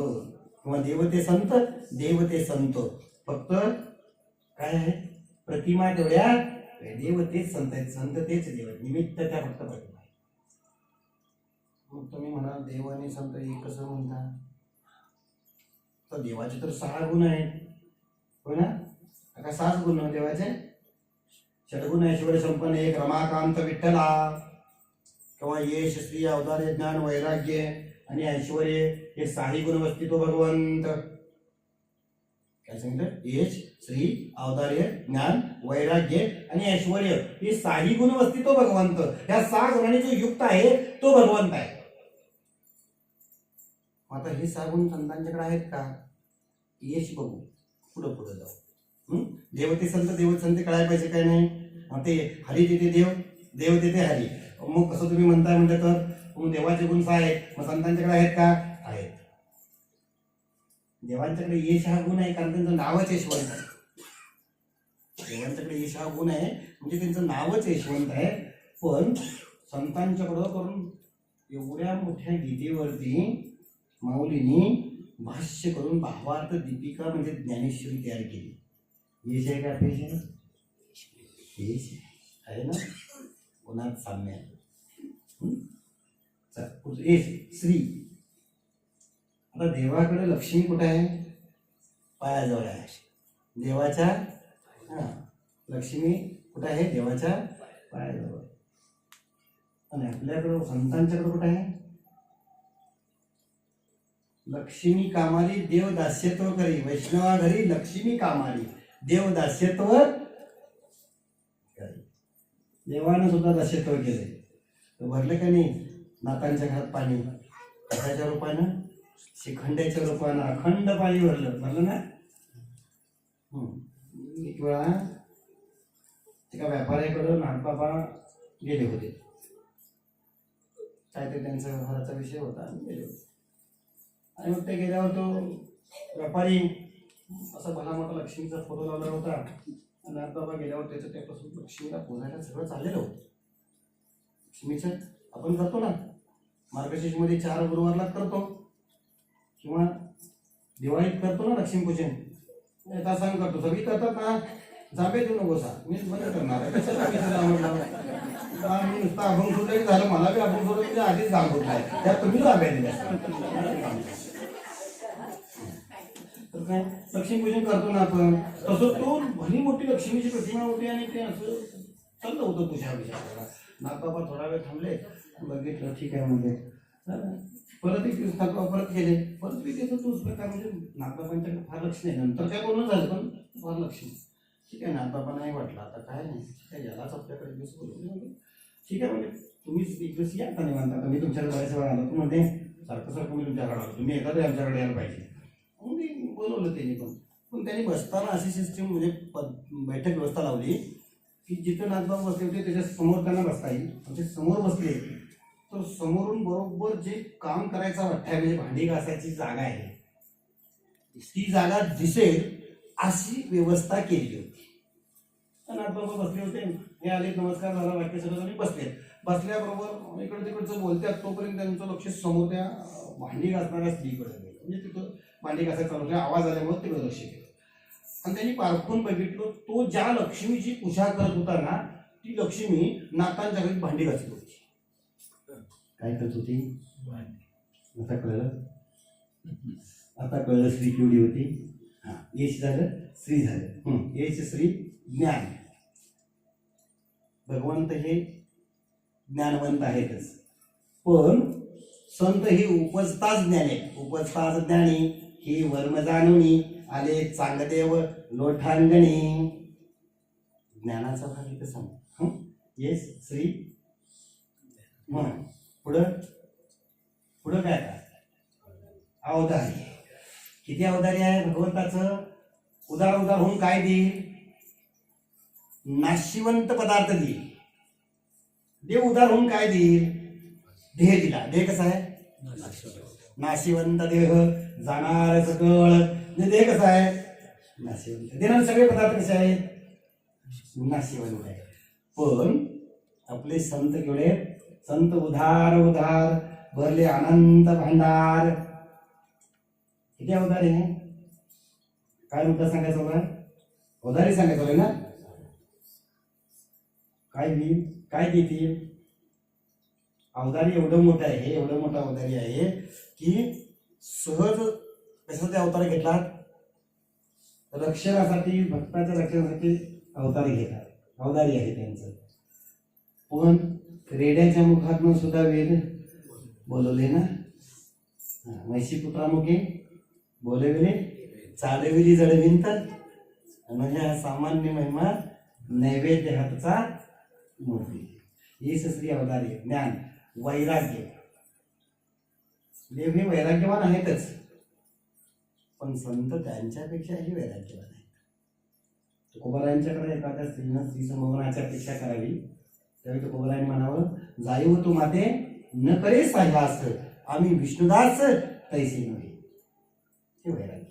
किंवा देव ते संत, देव ते संत. फक्त काय आहे? प्रतिमा तेवढ्या, देव तेच संत आहेत, संत तेच देव आहेत. निमित्त त्या फक्त प्रतिमा आहे. मग तुम्ही म्हणाल देव आणि संत एक कसं म्हणता? तर देवाचे तर 6 गुण आहेत, हो ना? का 7 गुण देवाचे? षडगुण ऐश्वर्य संपन्न एक रमाकांत विठ्ठला. किंवा यश, श्री, अवतार्य, ज्ञान, वैराग्य आणि ऐश्वर्य हे 6 गुण वस्ती तो भगवंत. काय सांगितलं? यश, श्री, अवतार्य, ज्ञान, वैराग्य आणि ऐश्वर्य हे 6 गुण वस्ती तो भगवंत. या 6 गुणांनी जो युक्त आहे तो भगवंत आहे. आता हे 6 गुण संतांच्याकडे आहेत का? यश बघू, पुढं पुढं जाऊ. देवते संत, देव संत कळायला पाहिजे काय नाही? ते हरी तिथे देव, देव तिथे हरी. मग कसं तुम्ही म्हणताय? म्हणजे तर देवाचे गुण 6 आहेत, मग संतांच्याकडे आहेत का? आहेत. देवांच्याकडे यश हा गुण आहे कारण त्यांचं नावच यशवंत आहे. देवांच्याकडे यश हा गुण आहे म्हणजे त्यांचं नावच यशवंत आहे. पण संतांच्याकडं करून एवढ्या मोठ्या गीतेवरती माऊलींनी भाष्य करून भावार्थ दीपिका म्हणजे ज्ञानेश्वरी तयार केली. यश आहे का? पेश आहे? यश आहे ना? गुणात साम्य आहे. यश, श्री. आता देवाकडे लक्ष्मी कुठे आहे? पायाजवळ आहे. देवाच्या लक्ष्मी कुठे आहे? देवाच्या पायाजवळ. आणि आपल्याकडं संतांच्याकडे कुठे आहे? लक्ष्मी कामारी देव दास्यत्व करी. वैष्णवा घरी लक्ष्मी कामारी देव दास्यत्व करी. देवानं सुद्धा दास्यत्व केले. भरले का नाही नातांच्या घरात पाणी? कशाच्या रूपानं? शिखंड्याच्या रूपानं अखंड पाणी भरलं ना? एक वेळा एका व्यापाऱ्याकडं नाथबाबा गेले होते. काय ते त्यांचा घराचा विषय होता. गेले होते आणि मग ते गेल्यावर तो व्यापारी असा भला मोठा लक्ष्मीचा फोटो लावला होता. आणि नाथबाबा गेल्यावर त्याचं त्यापासून लक्ष्मीला पोहायला सगळं चाललेलं होतं. लक्ष्मीचं आपण करतो ना मार्गशीर्षमध्ये 4 गुरुवारला करतो किंवा दिवाळीत करतो ना लक्ष्मीपूजन. येता सांग करतो, सगळी करतात ना. जाबे देऊ नको सा, मीच बंद करणार आहे. मी नुसतं अभंग सोडलं झालं, मला बी अभंग सोडलं म्हणजे आधीच जाम होत आहे. त्यात तुम्ही जाब्या दिल्या. तर काय लक्ष्मीपूजन करतो ना आपण, तसं तो भली मोठी लक्ष्मीची प्रतिमा होती आणि ते असं चाललं होतं तुझ्या विचाराला. नागबाबा थोडा वेळ थांबले, बघितलं ठीक आहे म्हणजे परत एक दिवस नागबाबा परत गेले, परत मी देतो तूच काय म्हणजे नागबाबांच्याकडे फार लक्ष नाही. नंतर काय बोलणं झालं पण फार लक्ष नाही. ठीक आहे नागबाबा नाही वाटलं आता काय नाही, ठीक आहे यालाच आपल्याकडे दिवस बोलवले म्हणजे ठीक आहे म्हणजे तुम्हीच एक दिवस या आता निवांत. आता मी तुमच्याकडे बऱ्याच वेळा आलो तू म्हणते सारखं सारखं मी तुमच्याकडे आलो, तुम्ही एखादं आमच्याकडे यायला पाहिजे. मग मी बोलवलं त्यांनी पण त्यांनी बसताना अशी सिस्टीम म्हणजे बैठक व्यवस्था लावली की जिथं नागबाबा बसले होते त्याच्या समोर त्यांना बसता येईल. म्हणजे समोर बसले तर समोरून बरोबर जे काम करायचा वाटतं म्हणजे भांडी घासायची जागा आहे ती जागा दिसेल अशी व्यवस्था केली होती. नागबाबा बसले होते, हे आले नमस्कार झाला वाक्य सगळं आणि बसले. बसल्याबरोबर इकडे तिकडचं बोलतात तोपर्यंत त्यांचं लक्ष समोर त्या भांडी घासणाऱ्या स्त्रीकडे गेलं. म्हणजे तिथं भांडी घासायचा चालू आवाज आल्यामुळे तिकडे लक्ष गेलं आणि त्यांनी पारखून बघितलं तो ज्या लक्ष्मीची पूजा करत होता ना ती लक्ष्मी नातांच्या घरी भांडी घासत होती. काय करत होती आता कळलं, आता कळलं स्त्री केवढी होती. हा यश झालं श्री झालं. यश श्री ज्ञान. भगवंत हे ज्ञानवंत आहेतच पण संत ही उपजताच ज्ञाने, उपजताच ज्ञानी ही वर्म जाणुनी आले चांगदेव लोठांगणी. ज्ञानाचा भाग इथं सांग. येस श्री पुढं पुढं काय का अवधारी. किती अवधारी आहे भगवंताचं. उदार उदार होऊन काय देईल, नाशिवंत पदार्थ देईल. देव उदार होऊन काय देईल, देह दिला. देह कसा आहे नाशिवंत देह जाणार सकळ. देह कसा आहे नाशिवंत. देणार सगळे पदार्थ कसे आहेत नाशिवंत आहे. पण आपले संत केवढे संत उधार उधार भरले अनंत भांडार. किती अवधार आहे. काय मुद्दा सांगायचा मला, अवधारी सांगायचं ना. काय देईल काय देतील. अवधारी एवढं मोठं आहे, एवढं मोठं अवधारी आहे की सहज कसा ते अवतार घेतला रक्षणासाठी, भक्ताच्या रक्षणासाठी अवतार घेतात. अवधारी आहे त्यांचं. पण रेड्याच्या मुखातून सुद्धा वेद बोलवले ना. म्हैशी पुत्रामुखे बोलविले चालविली जडविंत म्हणजे हा सामान्य महिमा नैवेद्य हातचा मूर्ती. ही श्री अवधारी. ज्ञान वैराग्य. देव हे वैराग्यवान आहेतच पण संत त्यांच्यापेक्षाही वैराग्यवान आहेत. तुकोबारायांच्याकडे एखाद्या स्त्रीनं स्त्री संभोगनाची अपेक्षा करावी त्यावेळी तुकोबारायांनी म्हणावं जाई तू माते न करे साह्यास आम्ही विष्णुदास तैसे नव्हे. हे वैराग्य.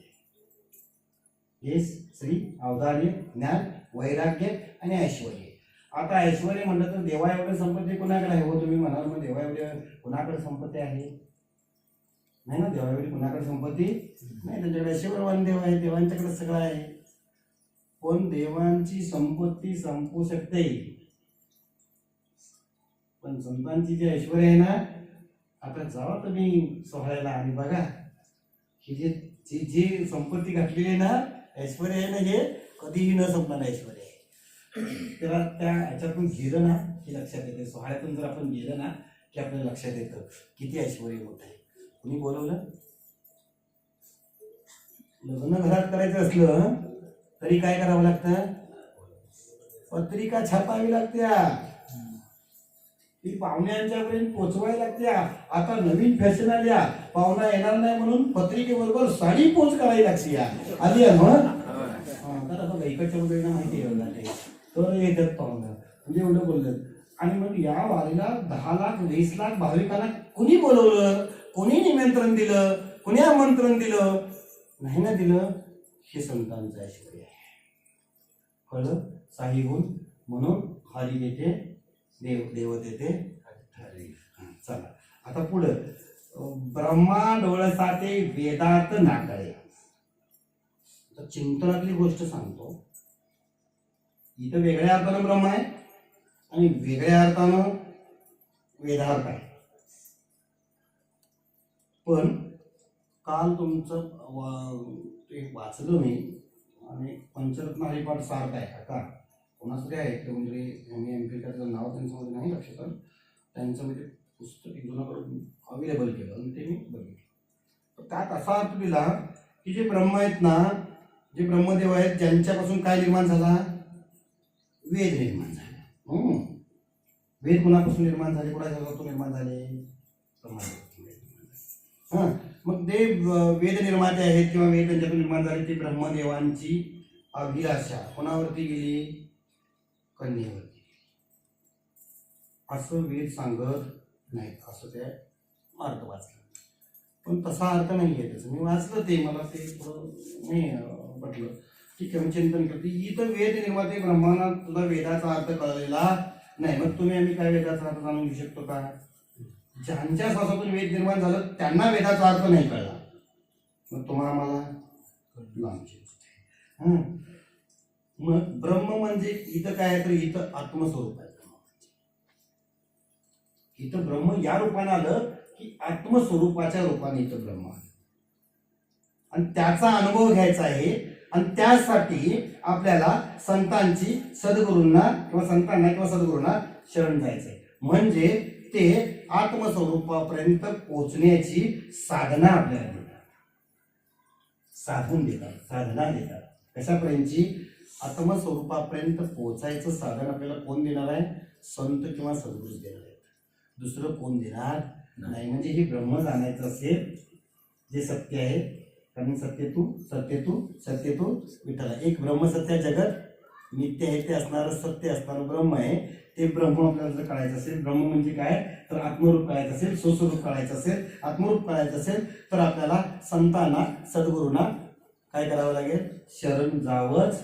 येस श्री अवधार्य ज्ञान वैराग्य आणि ऐश्वर. आता ऐश्वर म्हणलं तर देवा एवढे संपत्ती कोणाकडे आहे हो. तुम्ही म्हणाल मग देवा एवढे कोणाकडे संपत्ती आहे नाही ना. देवा एवढी कोणाकडे संपत्ती नाही. त्यांच्याकडे ऐश्वर्यवान देव आहे, देवांच्याकडे सगळं आहे. पण देवांची संपत्ती संपू शकते पण संतांची जी ऐश्वर आहे ना. आता जावा तुम्ही सोहळ्याला आणि बघा ही जी जी संपत्ती घातलेली आहे ना ऐश्वर आहे ना हे कधीही न संपणार ऐश्वर आहे. तेव्हा त्या ह्याच्यातून गेलं ना की लक्षात येते. सोहळ्यातून जर आपण गेलं ना की आपल्याला लक्षात येतं किती ऐश्वर होत आहे. कुणी बोलवलं लग्न घरात करायचं असलं तरी काय करावं लागतं, पत्रिका छापावी लागत्या, ती पाहुण्यांच्यापर्यंत पोचवायला लागत्या. आता नवीन फॅशन आल्या, पाहुणा येणार नाही म्हणून पत्रिकेबरोबर साडी पोच करावी लागते. आली आहे मग तर आता इकडच्या मुलींना माहिती आहे तर येतात पाहुणा म्हणजे एवढं बोललं. आणि मग या वारीला 10 लाख 20 लाख भाविकांना कुणी बोलवलं, कोणी निमंत्रण दिलं, कोणी आमंत्रण दिलं नाही ना दिलं. हे संतांचं ऐश्वर्य आहे. कळलं साही गुण म्हणून हरी देते देव देव देते हरी. चला आता पुढं ब्रह्मा डोळसाते वेदात नाकळे. तर चिंतनातली गोष्ट सांगतो. इथं वेगळ्या अर्थानं ब्रह्म आहे आणि वेगळ्या अर्थानं वेदार्थ आहे. पण काल तुमचं ते वाचलं मी आणि पंचरत्न हरिपाठ सार्थ आहे का कोणाचं ते आहे म्हणजे एम.पी. त्याचं नाव त्यांचं मध्ये नाही लक्षात आलं, त्यांचं म्हणजे पुस्तक एक जुनाकडून अवेलेबल केलं आणि ते मी बघितलं. तर त्यात असा अर्थ दिला की जे ब्रह्म आहेत ना, जे ब्रह्मदेव आहेत, ज्यांच्यापासून काय निर्माण झाला, वेद निर्माण झाला. वेद कुणापासून निर्माण झाले, कुणाच्यापासून निर्माण झाले, ब्रह्मापासून निर्माण झाले. हां, मग ते वेद निर्माते आहेत किंवा वेद त्यांच्यातून निर्माण झाले, ते ब्रह्मदेवांची अभिलाषा कोणावरती गेली, कन्येवरती. असं वेद सांगत नाही, असं ते अर्थ वाचला. पण तसा अर्थ नाही आहे त्याचं. मी वाचलं ते, मला ते थोडं नाही पटलं. ठीक आहे, मी चिंतन करते. इथं वेद निर्माते ब्रह्मांना तुला वेदाचा अर्थ कळलेला नाही, मग तुम्ही आम्ही काय वेदाचा अर्थ जाणून घेऊ शकतो का? ज्यांच्या श्वासातून वेद निर्माण झालं त्यांना वेदाचा अर्थ नाही कळला, मग तुम्हाला मला लांबची गोष्ट आहे. मग ब्रह्म म्हणजे इथं काय आहे, तर इथं आत्मस्वरूप आहे. इथं ब्रह्म या रूपाने आलं की आत्मस्वरूपाच्या रूपाने इथं ब्रह्म आलं आणि त्याचा अनुभव घ्यायचा आहे. आणि त्यासाठी आपल्याला संतांची सद्गुरूंना किंवा सद्गुरूंना शरण जायचंय. म्हणजे ते आत्मस्वरूपापर्यंत पोहोचण्याची साधना आपल्याला देतात, साधन देतात, साधना देतात. कशापर्यंतची, आत्मस्वरूपापर्यंत पोहोचायचं साधन आपल्याला कोण देणार आहे, संत किंवा सद्गुरू देणार आहेत, दुसरं कोण देणार नाही. म्हणजे हे ब्रह्म जाणायचं असेल, जे सत्य आहे, कारण सत्य तू विठ्ठल. एक ब्रह्म सत्य, जगत मिथ्य आहे ते असणारं सत्य असणारं ब्रह्म आहे. ते ब्रह्म आपल्याला जर कळायचं असेल, ब्रह्म म्हणजे काय, तर आत्मरूप कळायचं असेल, स्वस्वरूप कळायचं असेल, आत्मरूप कळायचं असेल, तर आपल्याला संतांना सद्गुरूंना काय करावं लागेल, शरण जावंच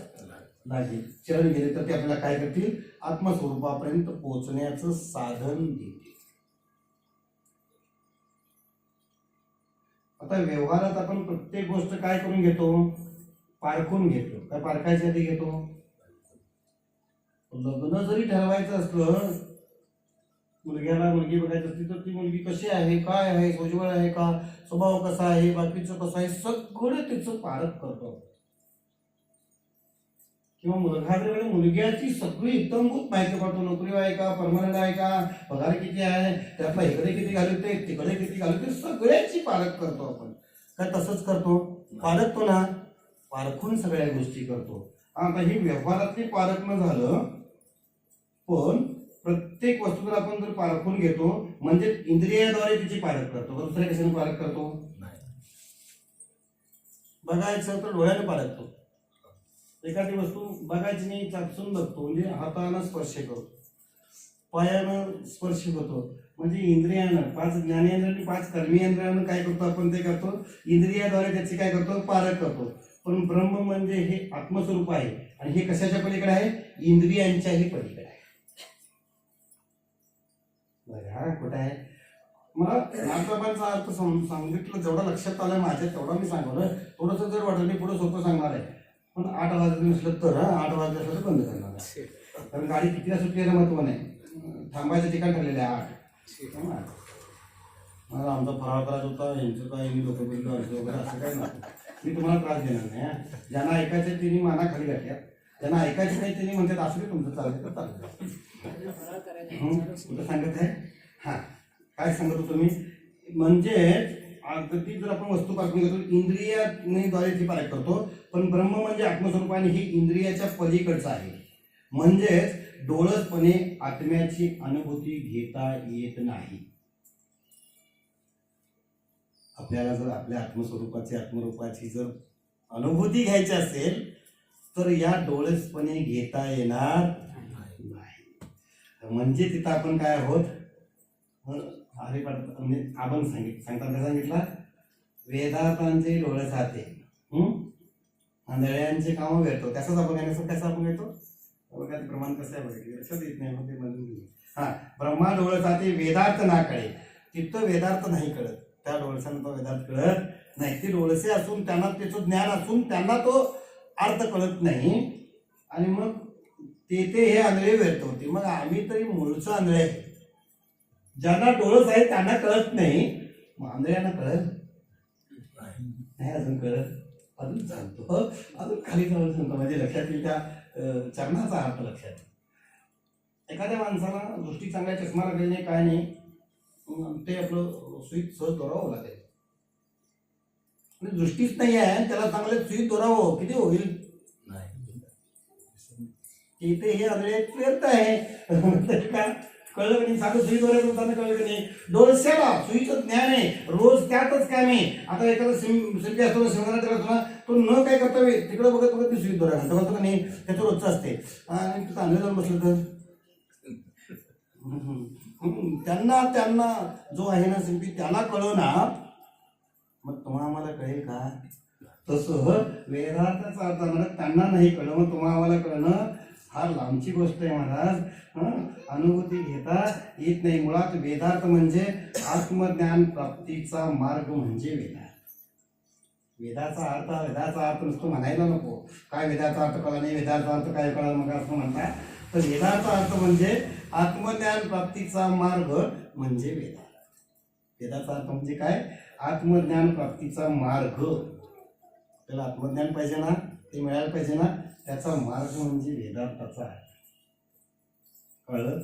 लागेल. शरण गेले तर ते आपल्याला काय करतील, आत्मस्वरूपापर्यंत पोहोचण्याचं साधन देतील. आता व्यवहारात आपण प्रत्येक गोष्ट काय करून घेतो, पारखून घेतो. काय पारखायच्या आधी घेतो, लग्न जरी ठरवायचं असलं, मुलग्याला मुलगी बघायची असली तर ती मुलगी कशी आहे, काय आहे, सोज्वळ आहे का, स्वभाव कसा आहे, बाकीचं कसं आहे, सगळं तिचं पारख करतो. किंवा मुलगा जर मुलग्याची सगळी इत्तमभूत माहिती पडतो, नोकरी आहे का, परमनंट आहे का, पगार किती आहे, त्यातला इकडे किती घालवते, तिकडे किती घालवते, सगळ्याची पारख करतो आपण. काय तसंच करतो, पारखतो ना, पारखून सगळ्या गोष्टी करतो. आता ही व्यवहारातली पारख न झालं, पण प्रत्येक वस्तू जर आपण जर पारखून घेतो म्हणजे इंद्रियाद्वारे तिची पारख करतो. दुसऱ्या कशाने पारख करतो, बघायचं तर डोळ्याने पारखतो. एखादी वस्तू बघायची नाही, चाचून बघतो, म्हणजे हातानं स्पर्श करतो, पायानं स्पर्श करतो, म्हणजे इंद्रियानं, 5 ज्ञानेंद्रिय 5 कर्मेंद्रियानं काय करतो आपण, ते करतो इंद्रियाद्वारे त्याची काय करतो, पारख करतो. पण ब्रह्म म्हणजे हे आत्मस्वरूप आहे आणि हे कशाच्या पलीकडे आहे, इंद्रियांच्याही पलीकडे आहे. बघा कुठं आहे. मला नाथबाबांचा अर्थ सांगितलं, जेवढा लक्षात आलं माझ्या तेवढा मी सांगवलं. थोडंसं जर वाटलं मी पुढे सोपं सांगणार आहे, पण 8 वाजता नसलं तर 8 वाजता असलं तर बंद करणार आहे. कारण गाडी कितीला सुटली याचं महत्व नाही, थांबायचं ठिकाण ठरलेलं आहे 8. मला आमचा फराळ करायचा होता, यांचं काय मी लोक वगैरे असं काय नव्हतं. मी तुम्हाला त्रास देणार नाही. ज्यांना ऐकायचं त्यांनी माना खाली घातल्या, ज्यांना ऐकायचं नाही त्यांनी म्हणतात असं तुमचं चालतं तर चालतं. कुठं सांगत आहे, हां काय सांगत होतो मी, म्हणजे अगदी जर आपण वस्तू पारखून घेतो इंद्रियाद्वारे ती पारख करतो, पण ब्रह्म म्हणजे आत्मस्वरूपाने ही इंद्रियाच्या पलीकडचं आहे. म्हणजेच डोळसपणे आत्म्याची अनुभूती घेता येत नाही. आपल्याला जर आपल्या आत्मस्वरूपाची आत्मरूपाची जर अनुभूती घ्यायची असेल तर या डोळसपणे घेता येणार नाही. म्हणजे तिथं आपण काय आहोत, अरे म्हणजे आपण सांगतात काय सांगितलं, वेदांतांचे डोळस हाते आंधळ्यांचे काम भेटतो. त्याचाच आपण कसं आपण घेतो बघा, ते प्रमाण कसं आहे बघा, लक्षात येत नाही ते म्हणजे. हा, ब्रह्मा डोळस हाते वेदार्थ ना कळे, तिथं वेदार्थ नाही कळत, त्या डोळसांना तो वेदार्थ कळत नाही. ते डोळसे असून त्यांना त्याचं ज्ञान असून त्यांना तो अर्थ कळत नाही आणि मग ते हे आंधळे व्यर्थ होते. मग आम्ही तरी मूळचं आंधळे आहे, ज्यांना डोळस आहे त्यांना कळत नाही, मग आंधळ्यांना कळत नाही, अजून कळत अजून सांगतो अजून खाली जाऊन सांगतो म्हणजे लक्षात येईल त्या चरणाचा अर्थ लक्षात येईल. एखाद्या माणसाला दृष्टी चांगल्या चष्मा लागलेला नाही काय नाही ते आपलं सुईत सहज दोरावं लागेल. दृष्टीच नाही आहे त्याला चांगलं सुईत दोरावं किती होईल नाही. इथे हे आंधळ्यात व्यर्थ आहे का कळलं की नाही. साधं सुई दोऱ्यात होताना कळलं की नाही. डोळश्याला सुईचं ज्ञान आहे रोज त्यातच काय नाही. आता एखादा शिल्पी असतो शिवणारा त्याला तुला तो न काय कर्तव्य तिकडे बघत बघत ती सुई दोऱ्या घालतो म्हणतो का नाही त्याचं रोजचं असते. आणि तू चांगलं जाऊन बसलं तर त्यांना जो आहे ना शिल्पी त्याला कळो ना मग तुम्हाला आम्हाला कळेल का. तसं वेदार्थाचा अर्थ मला त्यांना नाही कळलं मग तुम्हाला आम्हाला कळणं फार लांबची गोष्ट आहे महाराज. अनुभूती घेता येत नाही. मुळात वेदार्थ म्हणजे आत्मज्ञान प्राप्तीचा मार्ग म्हणजे वेदार्थ. वेदाचा अर्थ नसतो म्हणायला नको काय वेदाचा अर्थ कळला नाही वेदाचा अर्थ काय कळला मग असं म्हणतात. तर वेदाचा अर्थ म्हणजे आत्मज्ञान प्राप्तीचा मार्ग म्हणजे वेदार्थ. वेदाचा अर्थ म्हणजे काय आत्मज्ञान प्राप्तीचा मार्ग. त्याला आत्मज्ञान पाहिजे ना ते मिळायला पाहिजे ना त्याचा मार्ग म्हणजे वेदांताचा आहे. कळलं.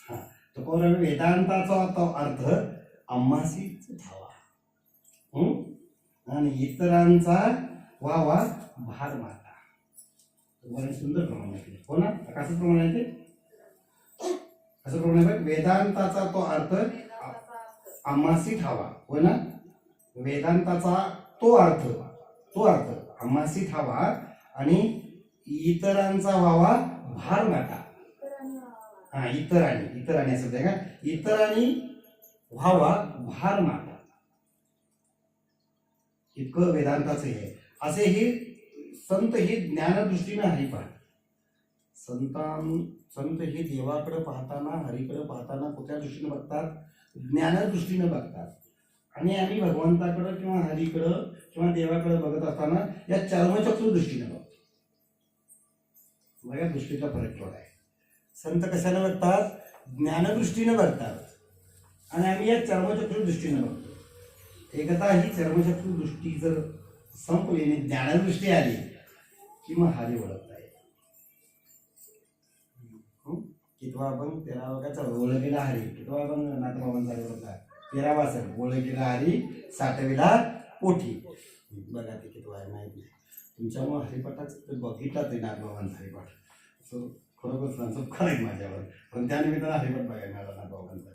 हा तो कोण वेदांताचा अर्थ आम्हासीच ठावा आणि इतरांचा व्हावा भार माता. तुम्हाला सुंदर प्रमाण आहे हो ना. कसं प्रमाण आहे ते कसं प्रमाण आहे वेदांताचा तो अर्थ आम्हासी ठावा हो ना. वेदांताचा तो अर्थ आम्हासी ठावा आणि इतरांचा व्हावा भार माता. हा इतरांनी असं का इतरांनी व्हावा भार माता इतकं वेदांताचं हे. असे हे संत हे ज्ञानदृष्टीने हरिपाठ. संत हे देवाकडे पाहताना हरीकडे पाहताना कुठल्या दृष्टीने बघतात ज्ञानदृष्टीने बघतात. आणि आम्ही भगवंताकडं किंवा हरीकडं किंवा देवाकडे बघत असताना या चर्मचक्षु दृष्टीने बघतो. बघा दृष्टीचा फरक केवढा आहे. संत कशाने बघतात ज्ञानदृष्टीने बघतात आणि आम्ही या चर्मचक्षु दृष्टीने बघतो. एकदा ही चर्मचक्षु दृष्टी जर संपली आणि ज्ञानदृष्टी आली की मग हरी ओळखता येईल. कितवा आपण 13वा ओळखीला हरी कितवा आपण नाथबाबांचा ओळखला 13वा सण ओळखीला हरी 7वीला पोठी. बघा ते कितवा आहे माहिती नाही. तुमच्यामुळे हरिपाठाचं बघितला ते नाथबाबांचा हरिपाठ असं खरोखर त्यांचं खरं आहे माझ्यावर. पण त्यानिमित्तानं हरिपाठ बघायला मिळाला नाथबाबांचा.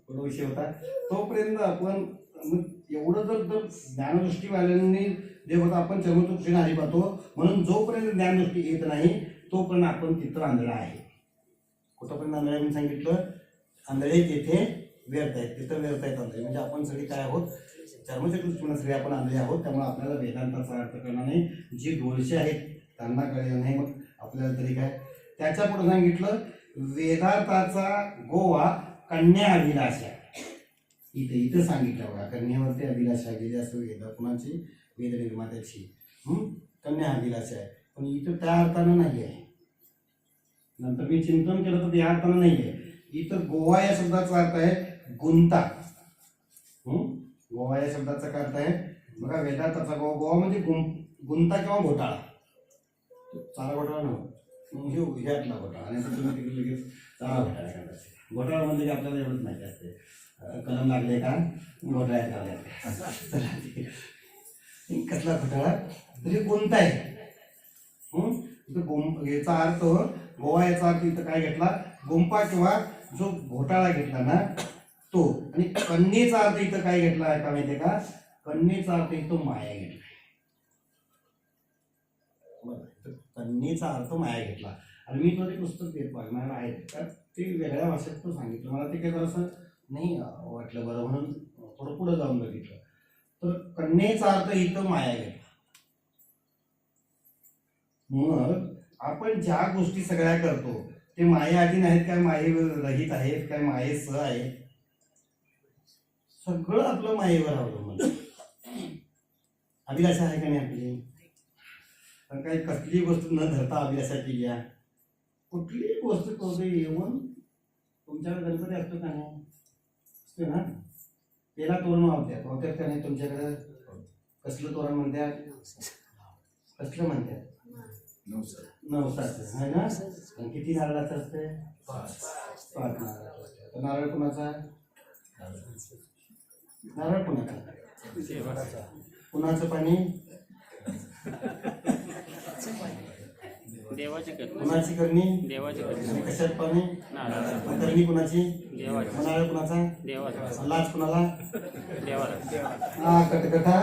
पुढे विषय होता तोपर्यंत आपण मग एवढं जर ज्ञानदृष्टीवाल्यांनी देवता आपण चर्मचक्षुने हरी पाहतो. म्हणून जोपर्यंत ज्ञानदृष्टी येत नाही तोपर्यंत आपण तिथं आंधळा आहे. कुठंपर्यंत आंधळा म्हणून सांगितलं आंधळे तिथे व्यर्थ आहेत तिथं व्यर्थ आहेत आंधळे म्हणजे आपण सगळी काय आहोत चर्मचक्षुने सगळे आपण आंधळे आहोत. त्यामुळे आपल्याला वेदांताचा अर्थ करणार नाही. जी डोळशी आहेत त्यांना कळलं नाही मग आपल्याला तरी काय. त्याच्या पुढे सांगितलं वेदांताचा गोवा कन्या अभिलाषा. इथं सांगितलं बघा कन्यावरती अभिलाषा गेली असं वेद कुणाची वेद निर्मात्याची कन्या अभिलाषा आहे. पण इथं त्या अर्थानं नाही आहे. नंतर मी चिंतन केलं तर त्या अर्थानं नाही आहे. इथं गोवा या शब्दाचा अर्थ आहे गुंता. गोवा या शब्दाचा काय अर्थ आहे बघा वेदांताचा गोवा म्हणजे गुंता किंवा घोटाळा. चारा घोटाळा नव्हता ह्यातला घोटाळा आणि तुम्ही तिकडे लगेच चारा घोटाळा करायचा. घोटाळा म्हणजे आपल्याला एवढंच माहिती असते कलम लागले का घोटाळ्यात लागले कसला घोटाळा तरी कोणता आहे. याचा अर्थ गोवा याचा अर्थ इथं काय घेतला गुंपा किंवा जो घोटाळा घेतला ना तो. आणि कन्येचा अर्थ इथं काय घेतला आहे का माहितीये का कन्येचा अर्थ इथं माया घेतला. कन्येचा अर्थ माया घेतला. आणि मी तो ते पुस्तक देत बघणार आहे का ते वेगळ्या भाषेत तो सांगितलं मला ते काही जरासं नाही वाटलं बरं म्हणून थोडं पुढे जाऊन बघितलं तर कन्येचा अर्थ इथं माया घेतला. मग आपण ज्या गोष्टी सगळ्या करतो ते मायेअधीन आहेत काय माये रहित आहेत काय मायेसह आहेत सगळं आपलं मायेवर अवलंबून. अभिलाषा आहे का नाही आपली काही कसली गोष्ट न धरता अभिलाषा केली आहे. कुठलीही गोष्ट करू येऊन तुमच्याकडे गणपती असतो का नाही असतो ना त्याला तोरण वावत्यात का नाही तुमच्याकडे कसलं तोरण म्हणतात? कसलं म्हणतात? नवसाचं आहे ना. आणि किती नारळाचं असते? 5 नारळाचं असते. तर नारळ कोणाचा? नारळ कोणाचा? कुणाचं पाणी? देवाची करणी. कुणाची करणी? देवाची करणी. आणि कशात पाणी? नारळाचं. करणी कुणाची? देवाची. नारळ कुणाचा? देवाचा. लाच कुणाला? देवाला. कटकथा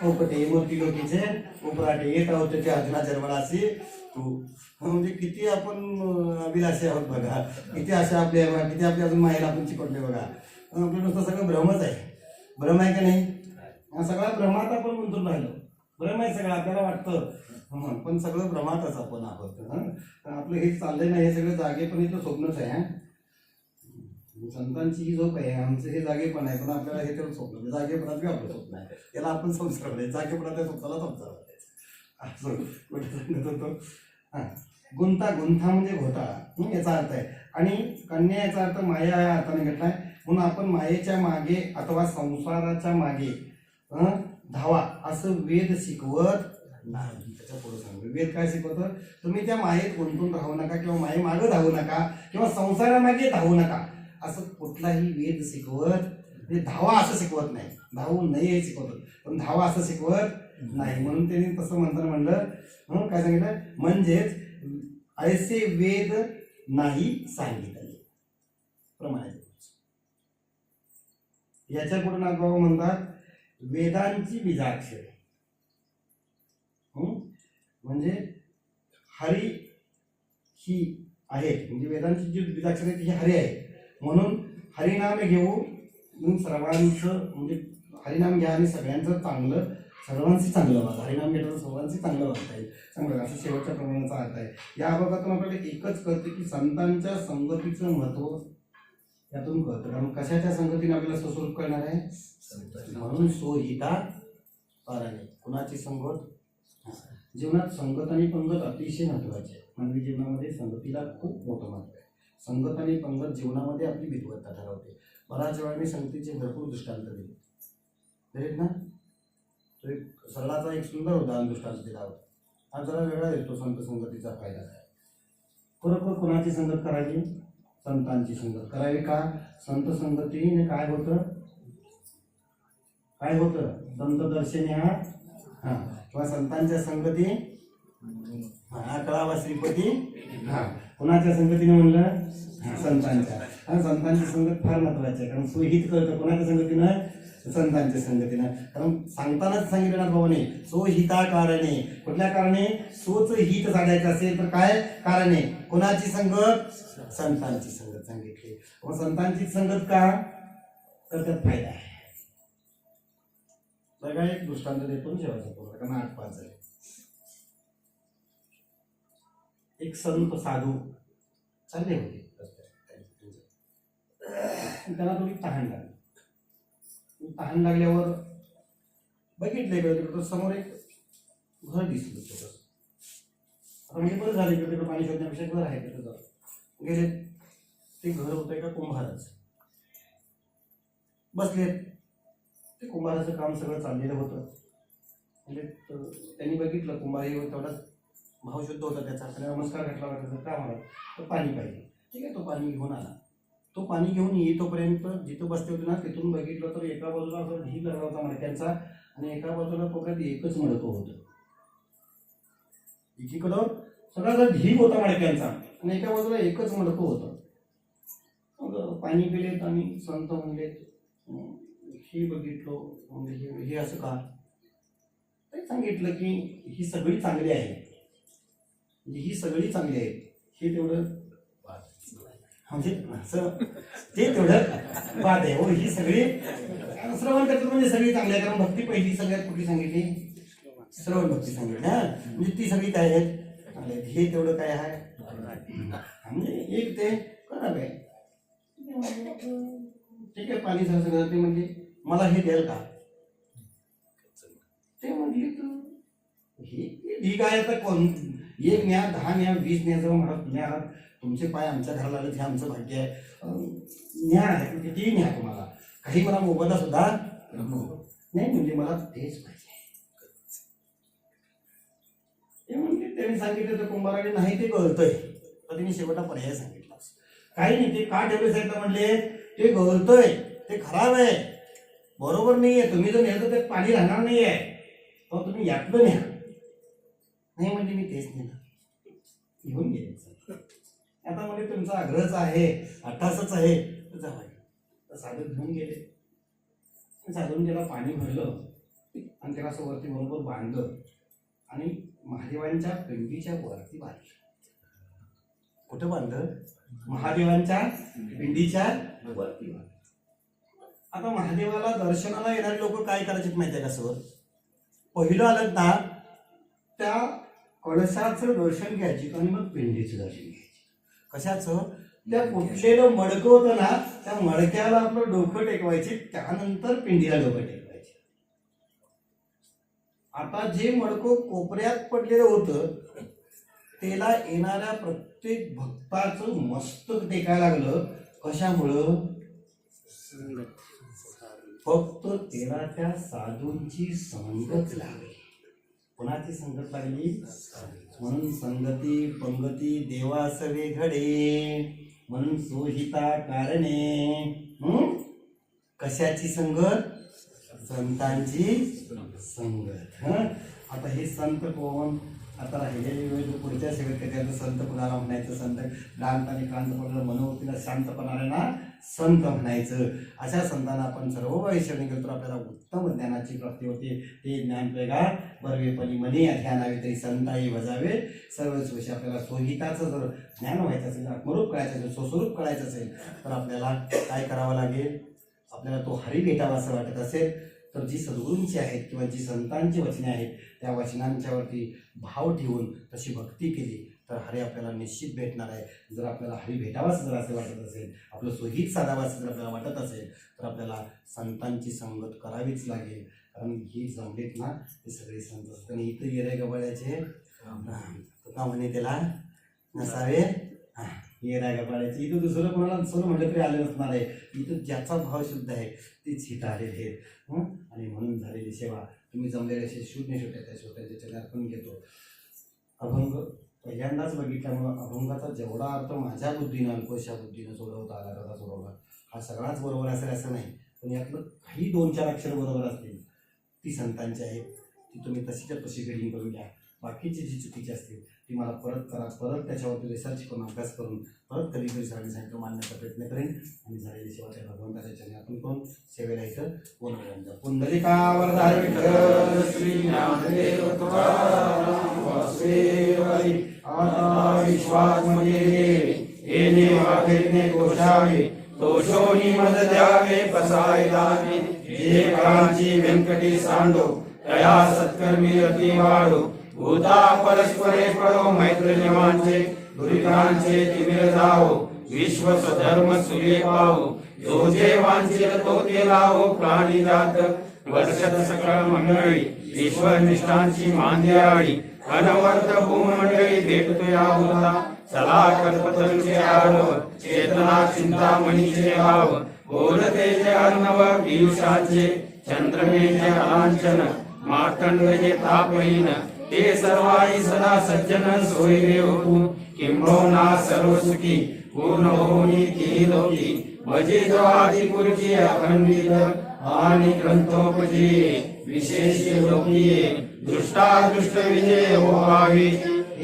ओपटे मूर्ती लोकीचे उपराटे येत आहोत ते अर्जुना जन्मराशी तू. म्हणजे किती आपण अभिलाषी आहोत बघा, किती आशा आपल्या, किती आपल्या अजून माहेर आपण चिकटले बघा. आपलं नुसतं सगळं भ्रमच आहे. भ्रम आहे का नाही? हा सगळा भ्रमात आपण गुंतून राहिलो. भ्रम आहे सगळं, आपल्याला वाटतं पण सगळं भ्रमातच आपण आहोत. आपलं हे चाललंय ना, हे सगळं जागेपणीचं स्वप्नच आहे. हा संतांची ही झोप आहे, आमचं हे जागेपण आहे, पण आपल्याला हे तेवढं स्वप्न, जागेपणात बी आपलं स्वप्न आहे. त्याला आपण संस्कार नाही, जागेपणात त्या स्वप्नाला संस्कार असं कुठे सांगत होतो. हा गुंता म्हणजे घोटाळा याचा अर्थ आहे. आणि कन्या याचा अर्थ माया या अर्थाने घेतलाय. म्हणून आपण मायेच्या मागे अथवा संसाराच्या मागे धावा असं वेद शिकवत नाही. त्याच्या पुढे सांगतो वेद काय शिकवतं? तुम्ही त्या मायेत गुंतून राहू नका, किंवा माये मागे धावू नका, किंवा संसारामागे धावू नका, असं कुठलाही वेद शिकवत म्हणजे धावा असं शिकवत नाही. धावू नये हे शिकवतं, पण धावा असं शिकवत नाही. म्हणून त्यांनी तसं म्हणताना म्हणलं काय सांगितलं? म्हणजेच ऐसे वेद नाही सांगितले प्रमाणे. याच्या पुढे नाथबाबा म्हणतात वेदांची बीजाक्षरे, म्हणजे हरी ही आहेत, म्हणजे वेदांची जी बीजाक्षरे ही हरी आहे. म्हणून हरिनाम घेऊ सर्वांचं, म्हणजे हरिनाम घ्या आणि सगळ्यांचं चांगलं, सर्वांची चांगलं वागा. हरिनाम घेतलं तर सर्वांची चांगलं वागता येईल, चांगलं असं शेवटच्या प्रमाणाचा अर्थ आहे. या भागातून आपल्याला एकच कळतं की संतांच्या संगतीचं महत्व यातून कळतं. कारण कशाच्या संगतीने आपल्याला स्वस्वरूप कळणार आहे? म्हणून सोहिता पारायणे. कुणाची संगत? जीवनात संगत आणि पंगत अतिशय महत्वाची आहे. मानवी जीवनामध्ये संगतीला खूप मोठं महत्व आहे. संगत आणि पंगत जीवनामध्ये आपली विद्वत्ता ठरवते. बऱ्याच वेळा मी संगतीचे भरपूर दृष्टांत दिले ना. तो एक सरळाचा एक सुंदर उदाहरण दृष्टांत दिला होता. हा जरा वेगळा येतो संत संगतीचा फायदा काय. खरोखर कोणाची संगत करावी? संतांची संगत करावी. का? संत संगतीने काय होतं? संत दर्शनी हा किंवा संतांच्या संगती कळावा श्रीपती. कोणाच्या संगतीने म्हणलं? संतांच्या. संतांची संगत फार महत्वाची आहे. कारण सोहित कळतं कोणाच्या संगतीनं? संतांच्या संगतीनं. कारण सांगतानाच सांगितलं ना बाबाने सोहिता कारणे. कुठल्या कारणे? सोच हित साधायचं असेल तर काय कारणे? कोणाची संगत? संतांची संगत सांगितली. मग संतांची संगत का? तर त्यात फायदा आहे. बघा एक दृष्टांत देतो जेवायचं पूर्ण, कारण 8-5 झाले. एक संत साधू चालले होते, त्यांना थोडी तहान लागली. तहान लागल्यावर बघितलं तिकडं समोर एक घर दिसलं छोटं. आता म्हणजे बरं झालं तिकडे पाणी शोधण्यापेक्षा घर आहे तिथं जाऊ गेले. ते घर होतं एका कुंभाराचं. बसले. ते कुंभाराचं काम सगळं चाललेलं होतं. म्हणजे त्यांनी बघितलं कुंभारी तेवढा भाव शुद्ध होता त्याचा. त्याने नमस्कार घातला वाटतं का मला तर पाणी पाहिजे. ठीक आहे, तो पाणी घेऊन आला. तो पाणी घेऊन येतोपर्यंत जिथं बसते होते ना तिथून बघितलं तर एका बाजूला असं ढीग लागला होता मडक्यांचा आणि एका बाजूला कोपऱ्यात एकच मडकं होतं. एकीकडं सगळा जर ढीग होता मडक्यांचा आणि एका बाजूला एकच मडकं होतं. मग पाणी पिलेत आणि संत म्हणले हे बघितलं म्हणजे हे असं का? ते सांगितलं की ही सगळी चांगली आहे, म्हणजे ही सगळी चांगली आहे. हे तेवढं म्हणजे असं ते तेवढं बाद आहे. हो ही सगळी श्रवण करतात म्हणजे सगळी चांगली आहे. कारण भक्ती पहिली सगळ्यात कुठली सांगितली? श्रवण भक्ती सांगितली. हा म्हणजे ती सगळी काय आहेत? चांगली आहेत. हे तेवढं काय आहे? म्हणजे एक ते खराब आहे. ठीक आहे, पाणी सगळं. ते म्हणजे मला हे द्याल का? ते म्हणले तू हे ठीक आहे तर कोण 1 न्या 10 न्या 20 न्या जर मला तुम्ही आहात तुमचे पाय आमच्या घराला आले हे आमचं भाग्य आहे. न्या आहे किती न्या तुम्हाला काही मला मोबाईलला सुद्धा नाही म्हणजे मला तेच पाहिजे. त्यांनी सांगितलं तर कुंभाराने नाही ते गळतंय, तर त्यांनी शेवटचा पर्याय सांगितला. काही नाही, ते का ठेवले साईडला म्हणले ते गळतंय, ते खराब आहे, बरोबर नाहीये, तुम्ही जर नेलं तर त्यात पाणी राहणार नाहीये, तर तुम्ही यातलं न्या. नाही म्हणजे मी तेच नेलं, घेऊन गेले. आता म्हणजे तुमचा आग्रहच आहे, अट्टासच आहे, तर जावं. साधन घेऊन गेले, साधून त्याला पाणी भरलं आणि त्याला असं वरती बरोबर बांधलं आणि महादेवांच्या पिंडीच्या वरती बांधलं. कुठं बांधलं? महादेवांच्या पिंडीच्या वरती बांधलं. आता महादेवाला दर्शनाला येणारे लोक काय करायचे माहिती आहे का सर? पहिलं आलं ना त्या कळसाचं दर्शन घ्यायची आणि मग पिंडीचं दर्शन घ्यायचे. कशाचं? त्या कुठलेलं मडकं होतं ना, त्या मडक्याला आपलं डोकं टेकवायचे, त्यानंतर पिंडीला डोकं टेकवायचे. आता जे मडकं कोपऱ्यात पडलेलं होतं त्याला येणाऱ्या प्रत्येक भक्ताचं मस्तक टेकायला लागलं. कशामुळं? फक्त त्याला त्या साधूंची संगत लागली. कोणाची संगत लागली? म्हणून संगती पंगती देवासवे घडे, म्हणून सोहिता कारणे. कशाची संगत? संतांची संगत. आता हे संत कोण? आता राहिलेले पुढच्या सेवेत त्याचं संत पुणारा म्हणायचं, संत दांत आणि क्रांत पडलं मनोवृत्तीला शांत पडणाऱ्यांना संत म्हणायचं. अशा संतांना आपण सर्व वैश्रवणी केलं तर आपल्याला उत्तम ज्ञानाची प्राप्ती होते. ते ज्ञान पेगा बर्वेपणी म्हणे ध्यानावे तरी संताई भजावे सर्वच विषय. आपल्याला सोहिताचं जर ज्ञान व्हायचं असेल, आत्मरूप कळायचं असेल, स्वस्वरूप कळायचं असेल तर आपल्याला काय करावं लागेल? आपल्याला तो हरी भेटावा असं वाटत असेल तर जी सद्गुरूंची आहेत किंवा जी संतांची वचने आहेत त्या वचनांच्यावरती भाव ठेवून तशी भक्ती केली तर हरी आपल्याला निश्चित भेटणार आहे. जर आपल्याला हरी भेटावाच जर असे वाटत असेल, आपलं सोहित साधावं असं जर आपल्याला वाटत असेल तर आपल्याला संतांची संगत करावीच लागेल. कारण ही जमलेत ना ते सगळे संत असतात. आणि इथं येरे गबाळ्याचे का म्हणे त्याला नसावे येरा गबाळ्याचे. इथं दुसरं कोणाला दुसरं म्हटलं तरी आले नसणार आहे. इथं ज्याचा भाव शुद्ध आहे तेच इथं आलेले आहेत. आणि म्हणून झालेली सेवा तुम्ही जमलेले असे शून्य छोट्या छोट्याच्या चरणात पण घेतो. अभंग पहिल्यांदाच बघितल्यामुळं अभंगाचा जेवढा अर्थ माझ्या बुद्धीनं अल्पशा बुद्धीनं सोडवता आला तसा सोडवला. हा सगळाच बरोबर असेल असं नाही, पण यातलं काही 2-4 अक्षर बरोबर असतील ती संतांची आहेत, ती तुम्ही तशीच्या तशी ग्रेडिंग करून घ्या. बाकीची जी चुकीची असतील ती मला परत करा, परत त्याच्यावरती रिसर्च करून अभ्यास करून परत कधी कधी सांगितलं मांडण्याचा प्रयत्न करेन. आणि झालेली सेवा त्या भगवंताच्या चरणी आपण कोण सेवेला इथं बोलवलं. पुंडलिकावर श्री ज्ञानदेव तुकाराम वासुदेव हरी. आता विश्वास येणे वागेने कोशावे तोषोनी मद द्यावे पसाय दाने. जे काळांची व्यंकटी सांडो तया सत्कर्मी अति वाढो. भूता परस्परे पडो मैत्र निवांचे दुरितांचे तिमिर जावो. विश्व स्वधर्म सुले पाहो जो जे वांछित तो ते लावो. प्राणी जात वर्षत सकळ मंडळी ईश्वरनिष्ठांची मांदियाळी. अनवर्त भूमंडळी भेटतो या बोलता चला कल्पतरूचे आडव. चेतना चिंतामणीचे भाव बोलते जे अर्णव पियुषाचे. चंद्रमेचे लांछन मार्तंड जे तापहीन ते सर्वाई सदा सज्जन सोयरे होऊ. किंबहुना सर्व सुखी पूर्ण होनी ती लोकी. भजे जो आदिपुरुषी अखंडित आणि ग्रंथोपजी विशेष लोकीये. दृष्टादृष्ट विजय होवावे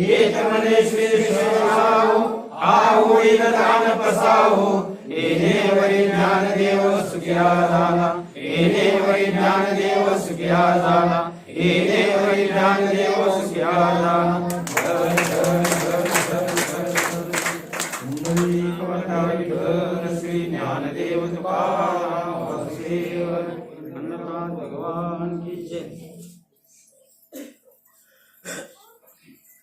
एक मने श्री श्रेष्ठाओ. आओ एक दान पसाओ. येणे वै ज्ञानदेव सुखिया झाला. येणे वै ज्ञानदेव सुखिया झाला. येणे वै ज्ञानदेव सुखिया झाला. श्री ज्ञानदेव तुकाराम